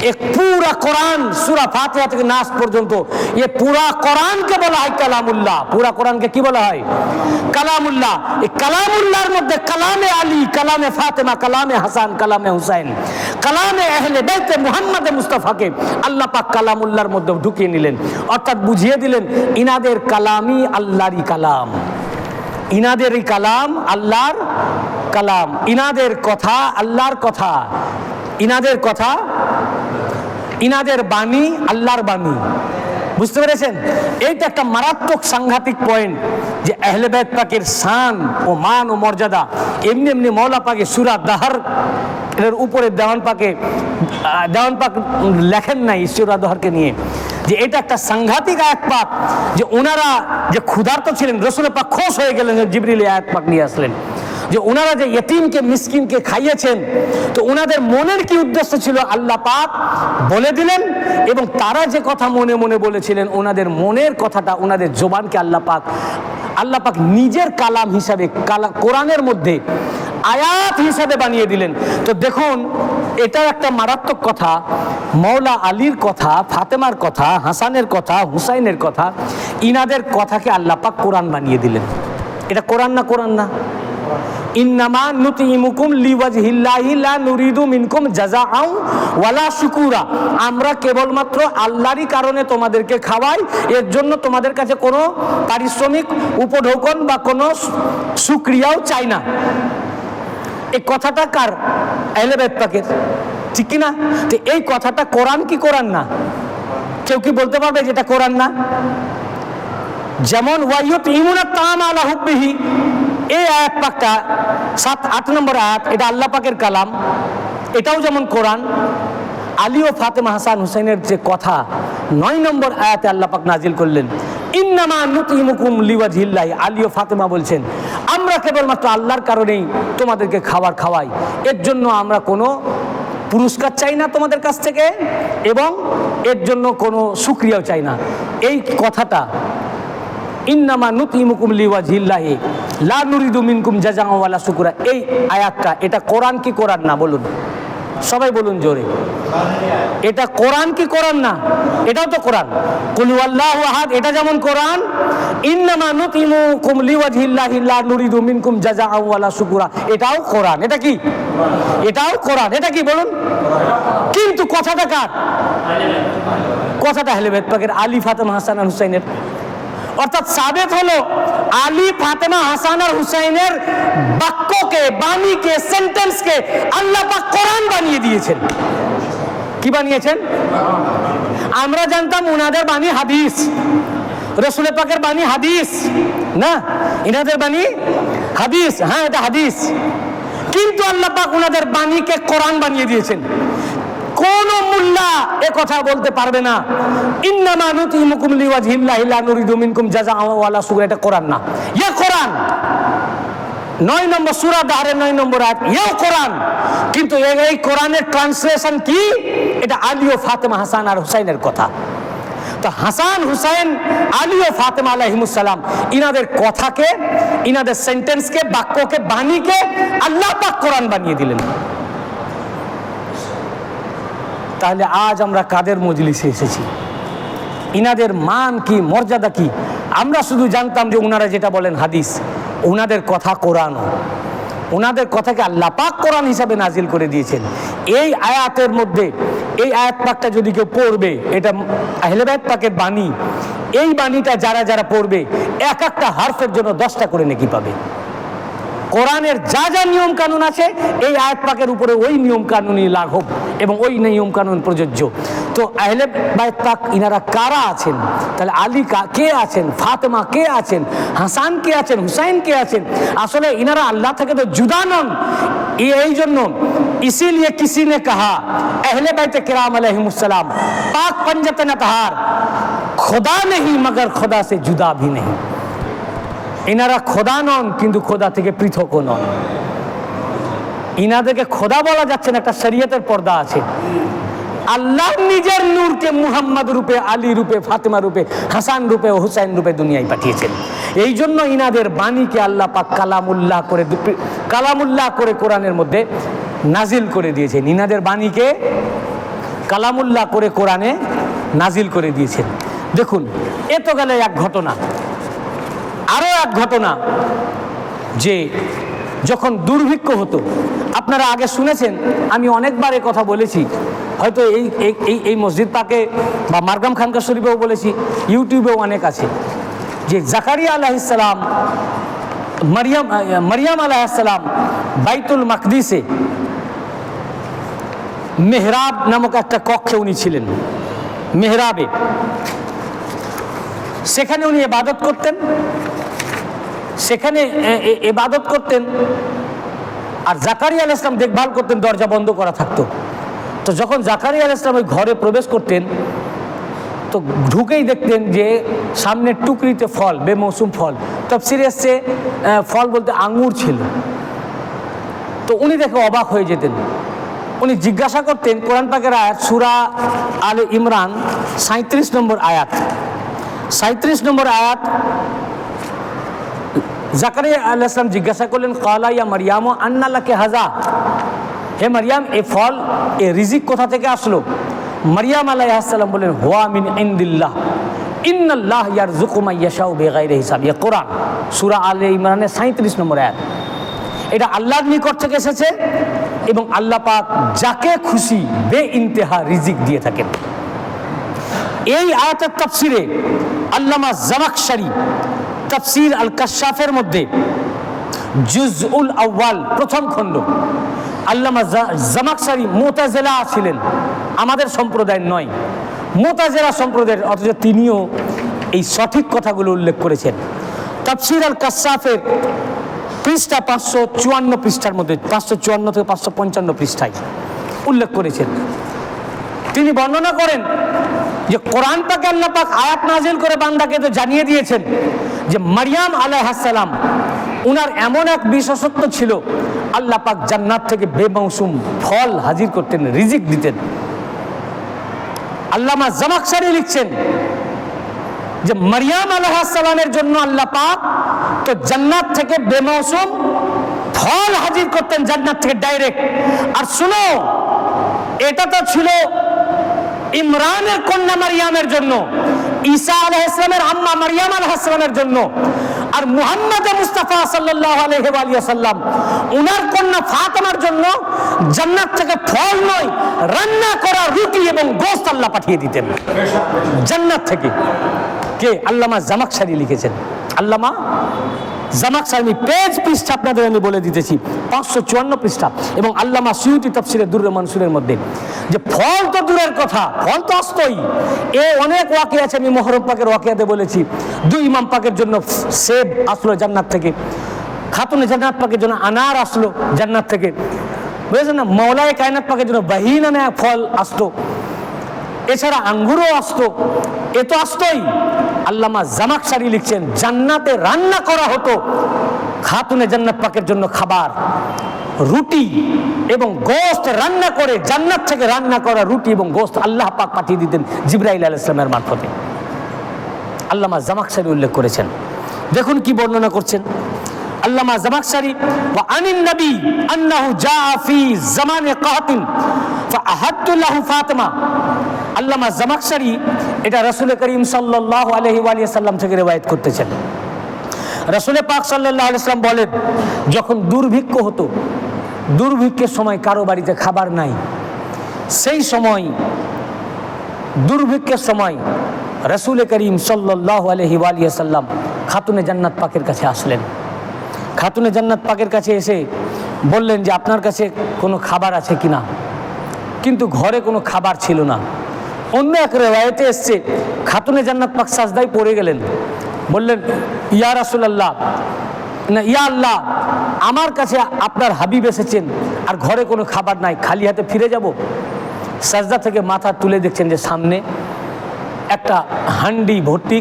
এক পুরা কোরআন, সূরা ফাতিহা থেকে নাস পর্যন্ত, এ পুরা কোরআনকে বলা হয় কালামুল্লাহ। পুরা কোরআনকে কি বলা হয়? কালামুল্লাহ। এই কালামুল্লাহর মধ্যে কালামে আলী, কালামে ফাতেমা, কালামে হাসান, কালামে হুসাইন, কালামে আহলে বাইত মুহাম্মদ মুস্তাফাকে আল্লাহ পাক কালামুল্লাহর মধ্যে ঢুকিয়ে নিলেন। অর্থাৎ বুঝিয়ে দিলেন ইনাদের কালামই আল্লাহরই কালাম, ইনাদেরই কালাম আল্লাহর কালাম, ইনাদের কথা আল্লাহর কথা, ইনাদের কথা, ইনাদের বাণী আল্লাহর বাণী। বুঝতে পেরেছেন? এইটা একটা মারাত্মক সাংঘাতিক পয়েন্ট যে আহলে বাইত পাকের শান ও মান ও মর্যাদা। এমনি এমনি মওলা পাকে সূরা দাহর এর উপরে দেওয়ান পাক লেখেন নাই সূরা দাহরকে নিয়ে, যে এটা একটা সাংঘাতিক আয়াত পাক, যে ওনারা যে ক্ষুধার্ত ছিলেন, রাসূল পাক খুশ হয়ে গেলেন, জিবরিল আয়াত পাক নিয়ে আসলেন যে ওনারা যে ইতিমকে মিসকিনকে খাইয়েছেন, তো ওনাদের মনের কি উদ্দেশ্য ছিল আল্লাহ পাক বলে দিলেন। এবং তারা যে কথা মনে মনে বলেছিলেন, ওনাদের মনের কথাটা, ওনাদের জবানকে আল্লাহ পাক নিজের কালাম হিসাবে, কোরআনের মধ্যে আয়াত হিসাবে বানিয়ে দিলেন। তো দেখুন, এটা একটা মারাত্মক কথা। মৌলা আলীর কথা, ফাতেমার কথা, হাসানের কথা, হুসাইনের কথা, ইনাদের কথাকে আল্লাহ পাক কোরআন বানিয়ে দিলেন। এটা কোরআন না? কোরআন না? ইন্নামা নুতিমুকুম লিওয়াজহিল্লাহি লা নুরিদু মিনকুম জাযাআন ওয়ালা শুকুরা, আমরা কেবলমাত্র আল্লাহরই কারণে তোমাদেরকে খাওয়াই, এর জন্য তোমাদের কাছে কোনো পারিশ্রমিক উপঢৌকন বা কোনো শুকরিয়াও চাই না। এই কথাটা কার? আহলে বাইত পাকের, ঠিক কি না? তো এই কথাটা কোরআন কি কোরআন না? কেউ কি বলতে পারবে যেটা কোরআন না? যেমন ওয়ায়ুতঈমুনা তাআমা আলা হুব্বিহি, এই আয়াত পাকটা 7-8 নম্বর আয়াত, এটা আল্লাহ পাকের কালাম, এটাও যেমন কোরআন। আলী ও ফাতেমা হাসান হুসাইনের যে কথা 9 নম্বর আয়াতে আল্লাহ পাক নাজিল করলেন, ইন্নামা নুতিমুকুম লিওয়াজহিল্লাহি। আলী ও ফাতেমা বলছেন, আমরা কেবলমাত্র আল্লাহর কারণেই তোমাদেরকে খাবার খাওয়াই, এর জন্য আমরা কোনো পুরস্কার চাই না তোমাদের কাছ থেকে, এবং এর জন্য কোনো শুকরিয়াও চাই না। এই কথাটা ইন্নামা নুতিমুকুম লিওয়াজহিল্লাহি লা নুরিদু মিনকুম জাযাআন ওয়ালা শুকুরা, এই আয়াতটা, এটা কোরআন কি কোরআন না? বলুন, সবাই বলুন জোরে, এটা কোরআন কি কোরআন না? এটাও তো কোরআন। কুল হুয়াল্লাহু আহাদ, এটা যেমন কোরআন, ইন্নামা নুতিমুকুম লিওয়াজহিল্লাহি লা নুরিদু মিনকুম জাযাআন ওয়ালা শুকুরা, এটাও কোরআন। এটা কি? এটাও কোরআন। এটা কি বলুন? কিন্তু কথাটা কার? কথাটা আহলে বাইত পাকের, আলী, ফাতেমা, হাসান আর হুসাইনের। অর্থাৎ সাবেত হলো আলী, ফাতেমা, হাসান আর হুসাইনের বাক্যকে, বাণীকে, সেন্টেন্সকে আল্লাহ পাক কোরআন বানিয়ে দিয়েছেন। কি বানিয়েছেন? আমরা জানতাম ওনাদের বাণী হাদিস, রাসূল পাকের বাণী হাদিস না, ইনাদের বাণী হাদিস। হ্যাঁ, এটা হাদিস, কিন্তু আল্লাহ পাক ওনাদের বাণীকে কোরআন বানিয়ে দিয়েছেন। কোন মুল্লা এ কথা বলতে পারবে না ইন্নামা নুতিমুকুম লিওয়াজহিল্লাহি লা নুরিদু মিনকুম জাযাআন ওয়ালা শুকুরা, এটা কোরআন না। ইয়া কোরআন 9 নম্বর সূরা দাহরের 9 নম্বর আয়াত, ইয়া কোরআন। কিন্তু এই কোরআনের ট্রান্সলেশন কি? এটা আলী ও ফাতেমা, হাসান আর হুসাইনের কথা। তো হাসান, হুসাইন, আলী ও ফাতেমা আলাইহিমুস সালাম, ইনাদের কথাকে, ইনাদের সেন্টেন্সকে, বাক্যকে, বাণীকে আল্লাহ পাক কোরআন বানিয়ে দিলেন। তাহলে আজ আমরা কাদের মজলিসে এসেছি? ইনাদের মান কি, মর্যাদা কি? আমরা শুধু জানতাম যে ওনারা যেটা বলেন হাদিস, ওনাদের কথা কোরআন, ওনাদের কথাকে আল্লাহ পাক কোরআন হিসাবে নাজিল করে দিয়েছেন। এই আয়াতের মধ্যে, এই আয়াত পাকটা যদি কেউ পড়বে, এটা আহলে বাইত পাকের বাণী, এই বাণীটা যারা যারা পড়বে, এক একটা হারফের জন্য 10টা করে নেকি পাবে। কোরআনের যা যা নিয়ম কানুন আছে, এই আয়াত পাকের উপরে ওই নিয়ম কানুনই লাঘব এবং ওই নিয়ম কানুন প্রযোজ্য। তো আহলে বাইত পাক ইনারা কারা আছেন? তাহলে আলী কে আছেন, ফাতেমা কে আছেন, হাসান কে আছেন, হুসাইন কে আছেন? আসলে ইনারা আল্লাহ থেকে তো জুদা নন। এই জন্য ইসিলিয়ে কিসি নে কাহা আহলে বাইত কিরাম আলাইহিমুস সালাম পাক पंजतन तहार खुदा नहीं मगर खुदा से जुदा भी नहीं। ইনারা খোদা নন, কিন্তু খোদা থেকে পৃথকও নন। ইনাদেরকে খোদা বলা যাচ্ছে না, একটা শরীয়তের পর্দা আছে। আল্লাহ নিজের নূরকে মুহাম্মদ রূপে, আলী রূপে, ফাতেমা রূপে, হাসান রূপে ও হুসাইন রূপে দুনিয়ায় পাঠিয়েছেন। এই জন্য ইনাদের বাণীকে আল্লাহ পাক কালামুল্লাহ করে কোরআনের মধ্যে নাজিল করে দিয়েছেন। ইনাদের বাণীকে কালামুল্লাহ করে কোরআনে নাজিল করে দিয়েছেন। দেখুন, এ তো গেল এক ঘটনা। আরও এক ঘটনা, যে যখন দুর্ভিক্ষ হতো, আপনারা আগে শুনেছেন, আমি অনেকবার এই কথা বলেছি, হয়তো এই মসজিদ পাকে বা মারগাম খানকা শরীফেও বলেছি, ইউটিউবেও অনেক আছে, যে জাকারিয়া আলাইহিস সালাম মারিয়াম আলাইহিসসালাম বাইতুল মাকদিসে মেহরাব নামক একটা কক্ষে উনি ছিলেন, মেহরাবে। সেখানে উনি ইবাদত করতেন, আর জাকারিয়া আলাইহিস সালাম দেখভাল করতেন, দরজা বন্ধ করা থাকতো। তো যখন জাকারিয়া আলাইহিস সালাম ওই ঘরে প্রবেশ করতেন, তো ঢুকেই দেখতেন যে সামনের টুকরিতে ফল, বেমৌসুম ফল, তাফসীরে এসছে ফল বলতে আঙ্গুর ছিল। তো উনি দেখে অবাক হয়ে যেতেন। উনি জিজ্ঞাসা করতেন, কোরআন পাকের আয়াত সূরা আলে ইমরান 37 নম্বর আয়াত, 37 নম্বর আয়াত, জাকারিয়া আলাইহিস সালাম জিজ্ঞাসা করলেন, ক্বালা ইয়া মারইয়াম আন্না লাকি হাযা, হে মারইয়াম এই ফল, এই রিজিক কোথা থেকে আসলো? মারইয়াম আলাইহিস সালাম বলেন, হুয়া মিন ইনদিল্লাহ ইন্নাল্লাহ ইয়ারযুকু মান ইয়াশাউ বিগাইরি হিসাব। ইয়া কোরআন সূরা আলে ইমরানের 37 নম্বর আয়াত। এটা আল্লাহর নিকট থেকে এসেছে এবং আল্লাহ পাক যাকে খুশি বেইন্তেহা রিজিক দিয়ে থাকেন। এই আয়াতের তাফসীরে আল্লামা জামাখশরী তাফসীর আল কাশাফের মধ্যে জুজউল আউয়াল প্রথম খণ্ড, আল্লামা জামাখশরী মুতাজিলা ছিলেন, আমাদের সম্প্রদায়ের নয়, মুতাজিলা সম্প্রদায়ের, অথচ তিনিও এই সঠিক কথাগুলো উল্লেখ করেছেন। তাফসীর আল কাশাফের পৃষ্ঠা 554 পৃষ্ঠার মধ্যে, 554 থেকে 555 পৃষ্ঠায় উল্লেখ করেছেন। তিনি বর্ণনা করেন যে কোরআন পাকে আল্লাহ পাক আয়াত নাজিল করে বান্দাকে তো জানিয়ে দিয়েছেন যে মারইয়াম আলাইহিস সালাম উনার এমন এক বিশেষত্ব ছিল, আল্লাহ পাক জান্নাত থেকে বেমৌসুম ফল হাজির করতেন, রিজিক দিতেন। আল্লামা জামাখশরী লিখছেন যে মারইয়াম আলাইহিস সালামের জন্য আল্লাহ পাক তো জান্নাত থেকে বেমৌসুম ফল হাজির করতেন, জান্নাত থেকে ডাইরেক্ট। আর শুনো, এটা তো ছিল ইমরানের কন্যা মারইয়ামের জন্য, ঈসা আলাইহিস সালামের আম্মা মারইয়াম আলাইহিস সালামের জন্য, আর মুহাম্মদ মুস্তাফা সাল্লাল্লাহু আলাইহি ওয়া সাল্লাম উনার কন্যা ফাতেমার জন্য জান্নাত থেকে ফল নয়, রান্না করা রুটি এবং গোশত আল্লাহ পাঠিয়ে দিতেন জান্নাত থেকে। কে? আল্লামা জামাখশরী লিখেছেন। আল্লামা জামাখশরী, পেজ পৃষ্ঠা আপনাদের আমি বলে দিতেছি, 554 পৃষ্ঠা। এবং আল্লামা সুয়ুতী তাফসীরে দুররে মানসুরের মধ্যে যে ফল তো দূরের কথা, ফল তো আসতোই। অনেক ওয়াকিয়া আছে, আমি মুহররম পাকের ওয়াকিয়াতে বলেছি। 2 ইমাম পাকের জন্য সেব আসলো জান্নাত থেকে, খাতুনে জান্নাত পাকের জন্য আনার আসলো জান্নাত থেকে, বুঝেছেন না? মাওলায়ে কায়নাত পাকের জন্য বাহিনা নেয়া ফল আসতো, এছাড়া আঙ্গুরও আসতো, এ তো আসতোই। আল্লামা জামাখশরী লিখছেন, জান্নাতে রান্না করা হতো খাতুনে জান্নাত পাকের জন্য খাবার, রুটি এবং গোশত রান্না করে, জান্নাত থেকে রান্না করা রুটি এবং গোশত আল্লাহ পাক পাঠিয়ে দিতেন জিবরাইল আলাইহিস সালামের মারফতে। আল্লামা জামাখশরী উল্লেখ করেছেন। দেখুন কি বর্ণনা করছেন আল্লামা জামাখশরী, ওয়া আনিন নবী আন্নাহু জাআ ফি জামানে কাহাতিন ফাআহাদতু লাহু ফাতিমা। আল্লামা জামাখশরী এটা রাসূল করিম সাল্লাল্লাহু আলাইহি ওয়া সাল্লাম থেকে রিওয়ায়াত করতেছেন। রাসূল পাক সাল্লাল্লাহু আলাইহি ওয়াসাল্লাম বলেন, যখন দুর্ভিক্ষ হতো, দুর্ভিক্ষের সময় কারো বাড়িতে খাবার নাই, সেই সময় দুর্ভিক্ষের সময় রাসূল করিম সাল্লাল্লাহু আলাইহি ওয়া সাল্লাম খাতুনে জান্নাত পাকের কাছে আসলেন। খাতুনে জান্নাত পাকের কাছে এসে বললেন যে আপনার কাছে কোনো খাবার আছে কিনা, কিন্তু ঘরে কোনো খাবার ছিল না। অন্য এক রিওয়ায়াতে এসছে খাতুনে জান্নাত পাক সাজদায় পড়ে গেলেন, বললেন, ইয়া রাসূলুল্লাহ, না ইয়া আল্লাহ, আমার কাছে আপনার হাবিব এসেছেন আর ঘরে কোনো খাবার নাই, খালি হাতে ফিরে যাব? সাজদা থেকে মাথা তুলে দেখছেন যে সামনে একটা হান্ডি ভর্তি,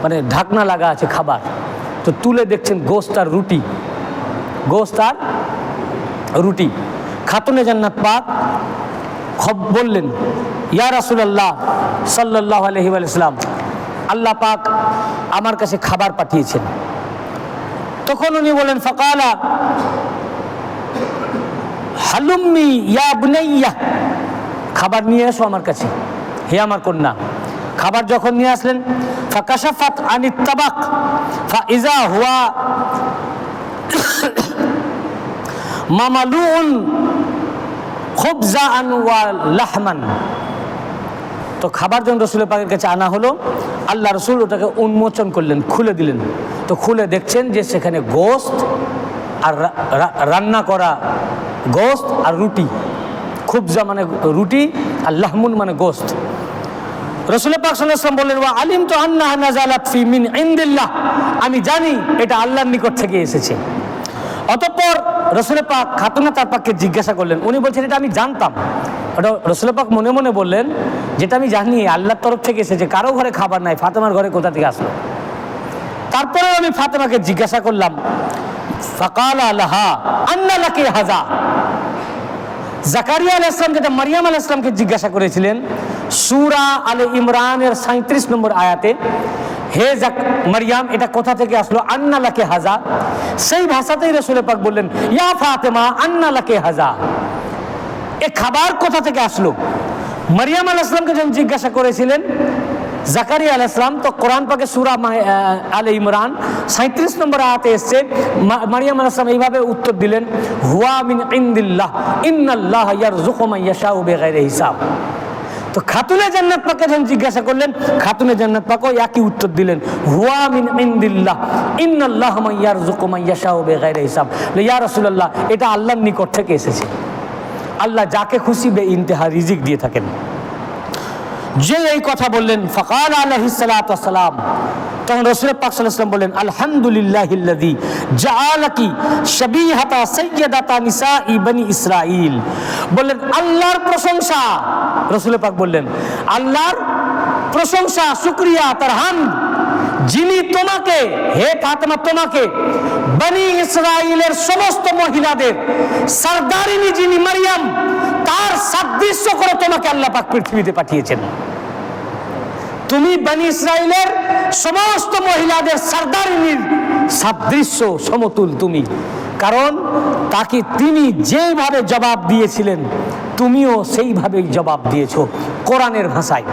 মানে ঢাকনা লাগা আছে খাবার। তো তুলে দেখছেন গোশত আর রুটি, গোশত আর রুটি। খাতুনে জান্নাত পাক বললেন, ইয়া রাসূলুল্লাহ সাল্লাল্লাহু আলাইহি ওয়া সাল্লাম, আল্লাহ পাক আমার কাছে খাবার পাঠিয়েছেন। তখন উনি বলেন, ফাকালা হালুম্মি ইয়া বুনাইয়া, খাবার নিয়ে এসো আমার কাছে, হে আমার কন্যা। খাবার যখন নিয়ে আসলেন, ফাকাশাফাত আনিত তাবাক ফাইজা হুয়া মামালুন খুবজান ওয়া লাহমান। তো খাবার যখন রাসূল পাকের কাছে আনা হলো, আল্লাহ রসুল ওটাকে উন্মোচন করলেন, খুলে দিলেন। তো খুলে দেখছেন যে সেখানে গোশত আর রান্না করা গোশত আর রুটি, খুবজা মানে রুটি আর লাহমুন মানে গোশত। রাসূল পাক সাল্লাল্লাহু আলাইহি ওয়াসাল্লাম বললেন, ওয়া আলিমতু আন্নাহা নাযালাত ফি মিন ইনদিল্লাহ, আমি জানি এটা আল্লাহর নিকট থেকে এসেছে। অতঃপর রাসূল পাক খাতুনা তার পাককে জিজ্ঞাসা করলেন, উনি বলছেন এটা আমি জানতাম। ওটা রাসূল পাক মনে মনে বললেন, যেটা আমি জানি আল্লাহর তরফ থেকে এসেছে, কারো ঘরে খাবার নাই, ফাতেমার ঘরে কোথা থেকে আসলো? তারপরে আমি ফাতেমাকে জিজ্ঞাসা করলাম, ফাকালা লাহা আন্না লাকি হাযা। জাকারিয়া আলাইহিস সালাম যেটা মারিয়াম আলাইহিস সালামকে জিজ্ঞাসা করেছিলেন সূরা আলে ইমরানের 37 নম্বর আয়াতে, হে মারিয়াম এটা কোথা থেকে আসলো, আন্না লাকি হাযা, সেই ভাষাতেই রাসূল পাক বললেন, ইয়া ফাতেমা আন্না লাকি হাযা, এ খাবার কোথা থেকে আসলো? মারিয়াম আলাইহিস সালামকে যখন জিজ্ঞাসা করেছিলেন জাকারিয়া আলাইহিস সালাম, তো কোরআন পাকে সূরা আলে ইমরান 37 নম্বর আয়াতে এসেছে, মারিয়াম আলাইহিস সালাম এইভাবে উত্তর দিলেন, হুয়া মিন ইনদিল্লাহ ইন্নাল্লাহা ইয়ারযুকু মান ইয়াশাউ বিগাইরি হিসাব। তো খাতুনে জান্নাত পাককে যখন জিজ্ঞাসা করলেন, খাতুনে জান্নাত পাকও একই উত্তর দিলেন, হুয়া মিন ইনদিল্লাহ ইন্নাল্লাহা মান ইয়ারযুকু মান ইয়াশাউ বিগাইরি হিসাব। ইয়া রাসূলুল্লাহ এটা আল্লাহর নিকট থেকে এসেছে, আল্লাহ যাকে খুশি বে ইন্তেহা রিজিক দিয়ে থাকেন। যে এই কথা বললেন, ফাকাল আলাইহিস সালাতু ওয়াস সালাম, তখন রাসূল পাক সাল্লাল্লাহু আলাইহি ওয়াসাল্লাম বললেন, আলহামদুলিল্লাহিল্লাযী জাআলাকি শাবীহাতা সাইয়্যিদাতা নিসাই বনি ইসরাঈল। বললেন আল্লাহর প্রশংসা, রাসূল পাক বললেন আল্লাহর প্রশংসা, শুকরিয়া, তার হামদ, যিনি তোমাকে, হে ফাতেমা তোমাকে বনি ইসরাঈলের সমস্ত মহিলাদের সরদারিনী যিনি মারিয়াম, তার সাদৃশ্য করে তোমাকে আল্লাহ পাক পৃথিবীতে পাঠিয়েছেন। তুমি বনি ইসরাঈলের সমস্ত মহিলাদের সরদারিনীর সাদৃশ্য, সমতুল তুমি, কারণ তাকে তিনি যেভাবে জবাব দিয়েছিলেন তুমিও সেইভাবেই জবাব দিয়েছো কোরআনের ভাষায়।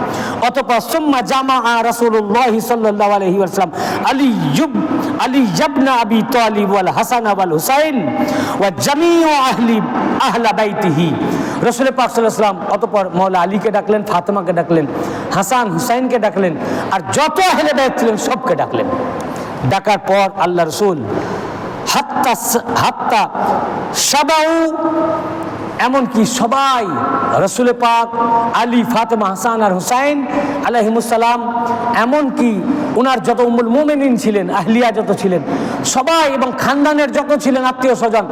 অতঃপর সুম্মা জামাআ রাসূলুল্লাহ সাল্লাল্লাহু আলাইহি ওয়াসাল্লাম আলী ইবনে আবি তালিব ওয়াল হাসান ওয়াল হুসাইন ওয়া জামিউ আহলা বাইতিহি। রাসূল পাক সাল্লাল্লাহু আলাইহি ওয়াসাল্লাম অতঃপর মাওলা আলীকে ডাকলেন, ফাতেমাকে ডাকলেন, হাসান হুসাইনকে ডাকলেন, আর যত আহলে বাইত ছিলেন সবকে ডাকলেন। ডাকার পর আল্লাহ রাসূল হাত্তা সাবাউ, এমনকি সবাই রাসূল পাক, আলী, ফাতেমা, হাসান আর হুসাইন আলাইহিমুস সালাম, এমনকি ওনার যত উম্মুল মুমিনিন ছিলেন, আহলিয়া যত ছিলেন সবাই, এবং খানদানের যত ছিলেন আত্মীয় স্বজন,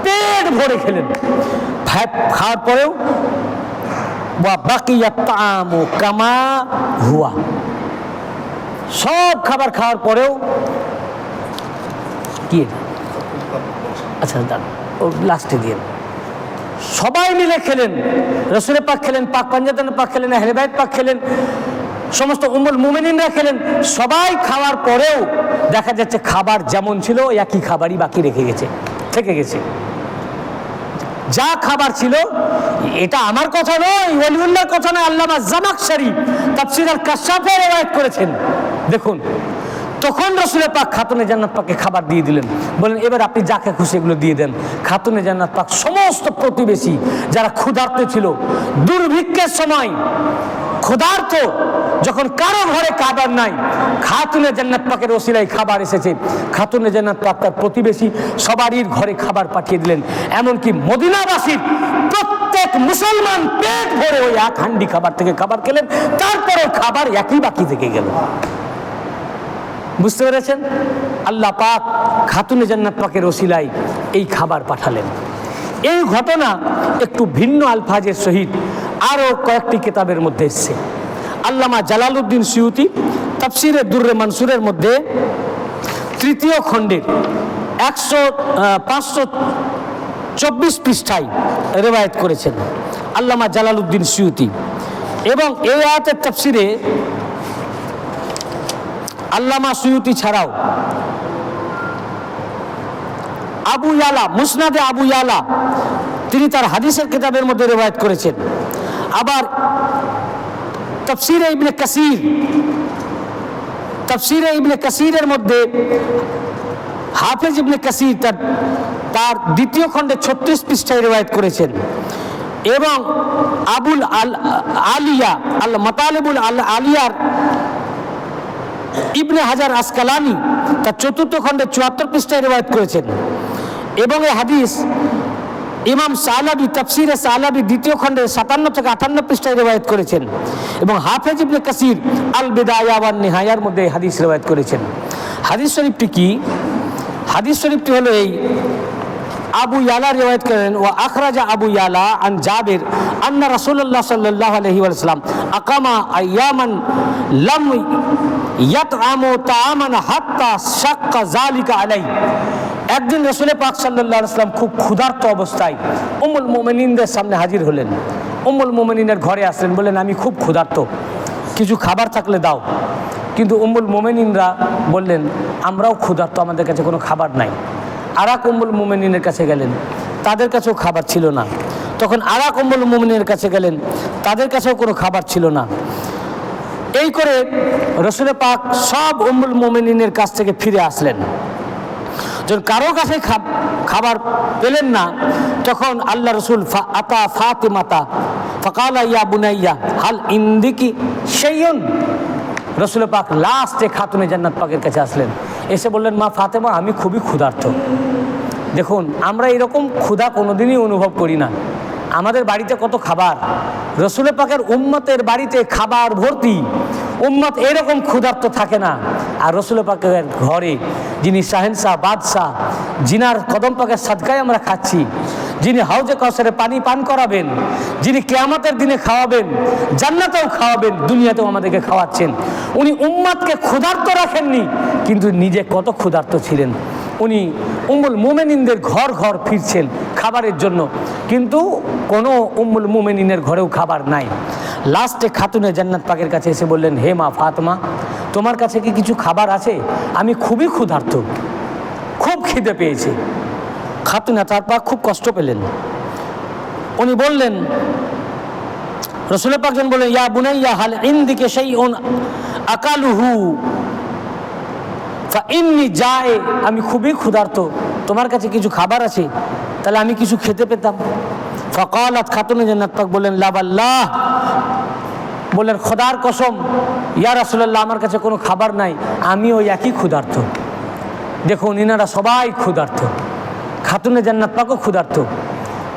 পেট ভরে খেলেন। খাওয়ার পরেও ওয়া বাকিয়াত তাআমু কামা হুয়া, সব খাবার খাওয়ার পরেও কি, আচ্ছা দাঁড়ান ও লাস্টে দিয়ে, সবাই মিলে খেলেন, রাসূল পাক খেলেন, পাক পাঞ্জাতন পাক খেলেন, আহলে বাইত পাক খেলেন, সমস্ত উম্মুল মুমিনিনরা খেলেন। সবাই খাওয়ার পরেও দেখা যাচ্ছে খাবার যেমন ছিল একই খাবারই বাকি থেকে গেছে। যা খাবার ছিল, এটা আমার কথা নয়, ওয়ালিউল্লাহর কথা নয়, আল্লামা জামাখশরী তাফসীর আল কাশাফে রওয়ায়াত করেছেন। দেখুন, তখন রাসূল পাক খাতুনে জান্নাত পাককে খাবার দিয়ে দিলেন, বলেন এবার আপনি যাকে খুশি এগুলো দিয়ে দেন। খাতুনে জান্নাত পাক সমস্ত প্রতিবেশী যারা ক্ষুধার্ত ছিল, দুর্ভিক্ষের সময় ক্ষুধার্ত, যখন কারো ঘরে খাবার নাই, খাতুনে জান্নাত পাকের ওসিলায় খাবার এসেছে, খাতুনে জান্নাত পাক তার প্রতিবেশী সবারই ঘরে খাবার পাঠিয়ে দিলেন। এমনকি মদিনাবাসীর প্রত্যেক মুসলমান পেট ভরে ওই এক হান্ডি খাবার থেকে খাবার খেলেন, তারপরেও খাবার একই বাকি থেকে গেল। বুঝতে পেরেছেন? আল্লাহ পাক খাতুনে জান্নাত পাকের ওসিলায় এই খাবার পাঠালেন। এই ঘটনা একটু ভিন্ন আলফাজের সহিত আরও কয়েকটি কিতাবের মধ্যে এসেছে। আল্লামা জালালউদ্দিন সুয়ুতি তাফসিরে দুররে মানসুরের মধ্যে 3য় খণ্ডের 524 পৃষ্ঠায় রেওয়ায়েত করেছেন আল্লামা জালালউদ্দিন সুয়ুতি। এবং এই আয়াতের তাফসিরে আল্লামা সুয়ুতি ছাড়াও আবু ইয়ালা, মুসনাদে আবু ইয়ালা, তিনি তার হাদিসের কিতাবের মধ্যে রিওয়ায়াত করেছেন। আবার তাফসীরে ইবনে কাসিরের মধ্যে হাফেজ ইবনে কাসির তার 2য় খণ্ডে 36 পৃষ্ঠায় রিওয়ায়াত করেছেন। এবং আবুল আলিয়া আল মাতালিবুল আলিয়ার ইবনে হাজার আসকালানি তার 4th খণ্ডে 74 পৃষ্ঠায় রিওয়ায়াত করেছেন। এবং এই হাদিস ইমাম সালাবি তাফসিরে সালাবি 2য় খণ্ডে 57 থেকে 58 পৃষ্ঠায় রিওয়ায়াত করেছেন। এবং হাফেজ ইবনে কাসির আল বিদায়া ওয়ান নিহায়ার মধ্যে হাদিস রিওয়ায়াত করেছেন। হাদিস শরীফটি কি? হাদিস শরীফটি হলো এই, আবু ইয়ালা রিওয়ায়াত করেন, ও আখরাজা আবু ইয়ালা আন জাবির আন্না রাসূলুল্লাহ সাল্লাল্লাহু আলাইহি ওয়াসাল্লাম আকামা আইয়ামান লাম ইয়াতআমু তাআমান হাত্তা শাক্কা যালিকা আলাইহি। একদিন রাসূল পাক সাল্লাল্লাহু আলাইহি ওয়াসাল্লাম খুব ক্ষুধার্ত অবস্থায় উম্মুল মুমিনিনদের সামনে হাজির হলেন। উম্মুল মুমিনিনের ঘরে আসলেন, বললেন আমি খুব ক্ষুধার্ত, কিছু খাবার থাকলে দাও। কিন্তু উম্মুল মুমিনিনরা বললেন আমরাও ক্ষুধার্ত, আমাদের কাছে কোনো খাবার নাই। আর এক উম্মুল মুমিনিনের কাছে গেলেন, তাদের কাছেও খাবার ছিল না। তখন আর এক উম্মুল মুমিনিনের কাছে গেলেন, তাদের কাছেও কোনো খাবার ছিল না। এই করে রাসূল পাক সব উম্মুল মুমিনিনের কাছ থেকে ফিরে আসলেন। যখন কারো কাছে খাবার পেলেন না, তখন আল্লাহ রসুল আতা ফাতিমাতা ফাকালা ইয়া বুনাইয়া হাল ইন্দিকি শাইউন। রাসূল পাক লাস্টে খাতুনে জান্নাত পাকের কাছে আসলেন, এসে বললেন মা ফাতেমা আমি খুবই ক্ষুধার্ত। দেখুন আমরা এরকম ক্ষুধা কোনোদিনই অনুভব করি না। আমাদের বাড়িতে কত খাবার, রাসূল পাকের উম্মতের বাড়িতে খাবার ভর্তি, উম্মত এরকম ক্ষুধার্ত থাকে না। আর রাসূল পাকের ঘরে যিনি শাহেনশাহ বাদশাহ, জিনার কদম পাকের সাদকায় আমরা খাচ্ছি, যিনি হাউজে কাউসারে পানি পান করাবেন, যিনি কিয়ামতের দিনে খাওয়াবেন, জান্নাতেও খাওয়াবেন, দুনিয়াতেও আমাদেরকে খাওয়াচ্ছেন, উনি উম্মতকে ক্ষুধার্ত রাখেননি, কিন্তু নিজে কত ক্ষুধার্ত ছিলেন। উনি উম্মুল মুমিনিনদের ঘর ঘর ফিরছেন খাবারের জন্য, কিন্তু কোনো উম্মুল মুমিনিনের ঘরেও খাবার নাই। লাস্টে খাতুনে জান্নাত পাকের কাছে এসে বললেন হে মা ফাতেমা তোমার কাছে কি কিছু খাবার আছে? আমি খুবই ক্ষুধার্ত, খুব খিদে পেয়েছে। খাতুনে তার পাক খুব কষ্ট পেলেন। উনি বললেন, রাসূল পাক যখন বললেন ইয়া বুনাইয়া হাল ইনদিকা শাইউন আকালুহু ফাইন্নী জায়ে, আমি খুবই ক্ষুধার্ত, তোমার কাছে কিছু খাবার আছে? তাহলে আমি কিছু খেতে পেতাম। ফাকালাত খাতুনে জান্নাত পাক বললেন লা বাল্লাহ, বললেন খোদার কসম ইয়া রাসূলুল্লাহ আমার কাছে কোনো খাবার নাই, আমি ওই একই ক্ষুধার্ত। দেখুন ইনারা সবাই ক্ষুধার্ত, খাতুনে জান্নাত পাকও ক্ষুধার্ত।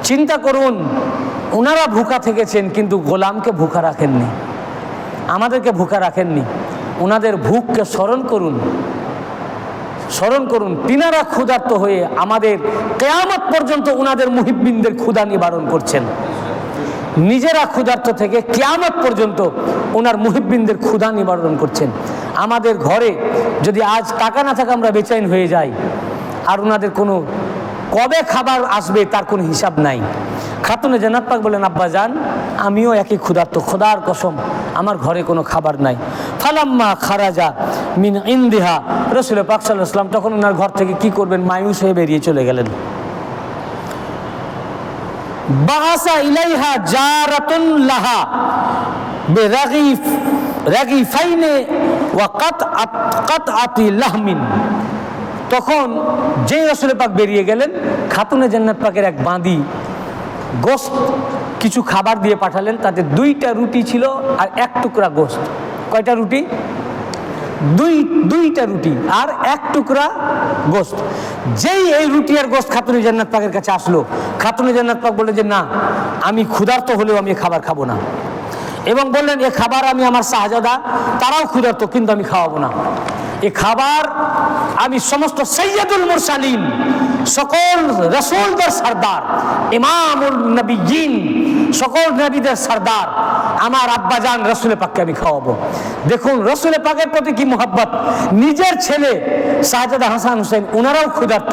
চিন্তা করুন, ওনারা ভুখা থেকেছেন কিন্তু গোলামকে ভুখা রাখেননি, আমাদেরকে ভুখা রাখেননি। ওনাদের ভুখকে স্মরণ করুন, স্মরণ করুন। তিনারা ক্ষুধার্ত হয়ে আমাদের কিয়ামত পর্যন্ত ওনাদের মুহিব্বিনদের ক্ষুধা নিবারণ করছেন। নিজেরা ক্ষুধার্ত থেকে কিয়ামত পর্যন্ত ওনার মুহিব্বিনদের ক্ষুধা নিবারণ করছেন। আমাদের ঘরে যদি আজ টাকা না থাকে আমরা বেচैन হয়ে যাই, আর ওনাদের কোনো কবে খাবার আসবে তার কোনো হিসাব নাই। খাতুনে জান্নাত পাক বলেন আব্বা জান আমিও একই ক্ষুধার্ত, খোদার কসম আমার ঘরে কোনো খাবার নাই। ফালাম্মা খারাজা মিন ইনদিহা, রাসূল পাক সাল্লাল্লাহু আলাইহি ওয়াসাল্লাম তখন ওনার ঘর থেকে কি করবেন মায়ুস হয়ে বেরিয়ে চলে গেলেন। বাহাসা ইলাইহা জারাতুন লাহা বিরাগিফ রাগিফাইনে ওয়া কাতআতি লাহমিন। তখন যেই রাসূল পাক বেরিয়ে গেলেন, খাতুনে জান্নাত পাকের এক বাঁদি গোশত কিছু খাবার দিয়ে পাঠালেন। তাতে 2টা রুটি ছিল আর 1 টুকরা গোশত। কয়টা রুটি? দুইটা রুটি আর 1 টুকরা গোশত। যেই এই রুটি আর গোশত খাতুনে জান্নাত পাকের কাছে আসলো, খাতুনে জান্নাত পাক বললেন যে না আমি ক্ষুধার্ত হলেও আমি খাবার খাবো না, এবং বললেন এ খাবার আমি আমার শাহজাদা তারাও ক্ষুধার্ত কিন্তু আমি খাওয়াবো না। এ খাবার আমি সমস্ত সৈয়দুল মুরসালিন, সকল রাসূলদের সরদার, ইমামুল নবিয়্যিন, সকল নবীদের সরদার আমার আব্বাজান রাসূল পাককে আমি খাওয়াবো। দেখুন রাসূল পাকের প্রতি কি মোহাব্বত। নিজের ছেলে শাহজাদা হাসান হুসেন ওনারাও ক্ষুধার্ত,